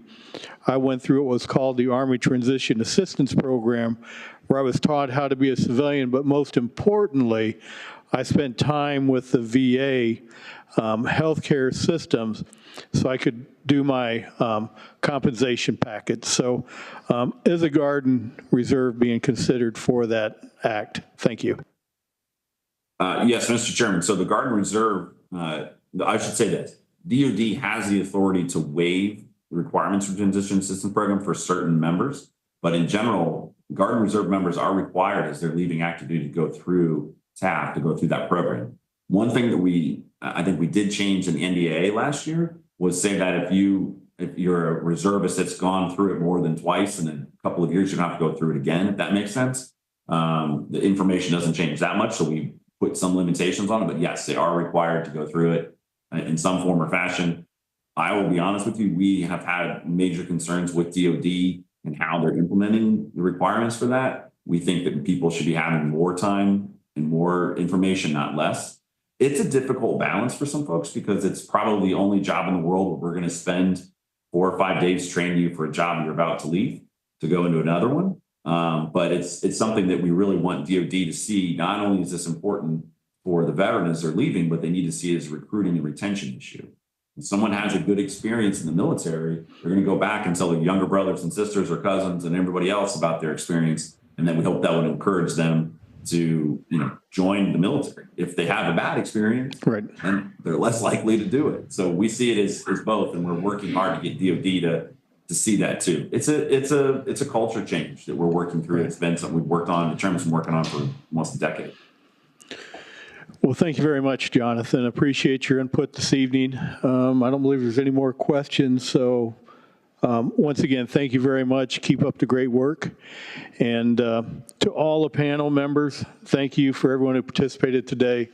I went through what was called the Army Transition Assistance Program, where I was taught how to be a civilian, but most importantly, I spent time with the VA healthcare systems so I could do my compensation package. So is a Guard and Reserve being considered for that act? Thank you. Yes, Mr. Chairman. So the Guard and Reserve, I should say this, DOD has the authority to waive the requirements for Transition Assistance Program for certain members, but in general, Guard and Reserve members are required as they're leaving active duty to go through TAF, to go through that program. One thing that I think we did change in the NDAA last year was say that if you're a reservist that's gone through it more than twice in a couple of years, you don't have to go through it again, if that makes sense. The information doesn't change that much, so we put some limitations on it, but yes, they are required to go through it in some form or fashion. I will be honest with you, we have had major concerns with DOD and how they're implementing the requirements for that. We think that people should be having more time and more information, not less. It's a difficult balance for some folks because it's probably the only job in the world where we're going to spend 4 or 5 days training you for a job you're about to leave to go into another one. But it's something that we really want DOD to see. Not only is this important for the veteran as they're leaving, but they need to see it as a recruiting and retention issue. If someone has a good experience in the military, they're going to go back and tell their younger brothers and sisters or cousins and everybody else about their experience. And then we hope that would encourage them to, join the military. If they have a bad experience, right, then they're less likely to do it. So we see it as both, and we're working hard to get DOD to see that too. It's a culture change that we're working through. It's been something we've worked on, the chairman's been working on for almost a decade. Well, thank you very much, Jonathan. Appreciate your input this evening. I don't believe there's any more questions. So once again, thank you very much. Keep up the great work. And to all the panel members, thank you for everyone who participated today.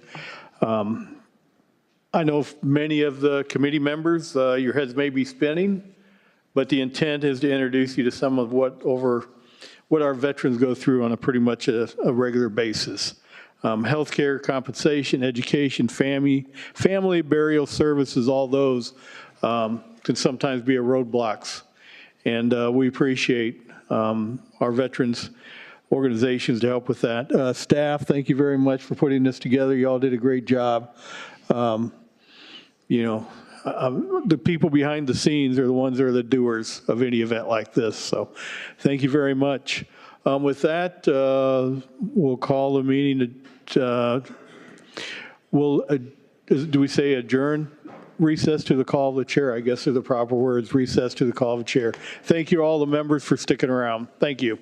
I know many of the committee members, your heads may be spinning, but the intent is to introduce you to some of what our veterans go through on a pretty much a regular basis. Healthcare, compensation, education, family, burial services, all those can sometimes be a roadblocks. And we appreciate our veterans organizations to help with that. Staff, thank you very much for putting this together. You all did a great job. The people behind the scenes are the ones that are the doers of any event like this. So thank you very much. With that, we'll call the meeting do we say adjourn? Recess to the call of the chair, I guess are the proper words. Recess to the call of the chair. Thank you all the members for sticking around. Thank you.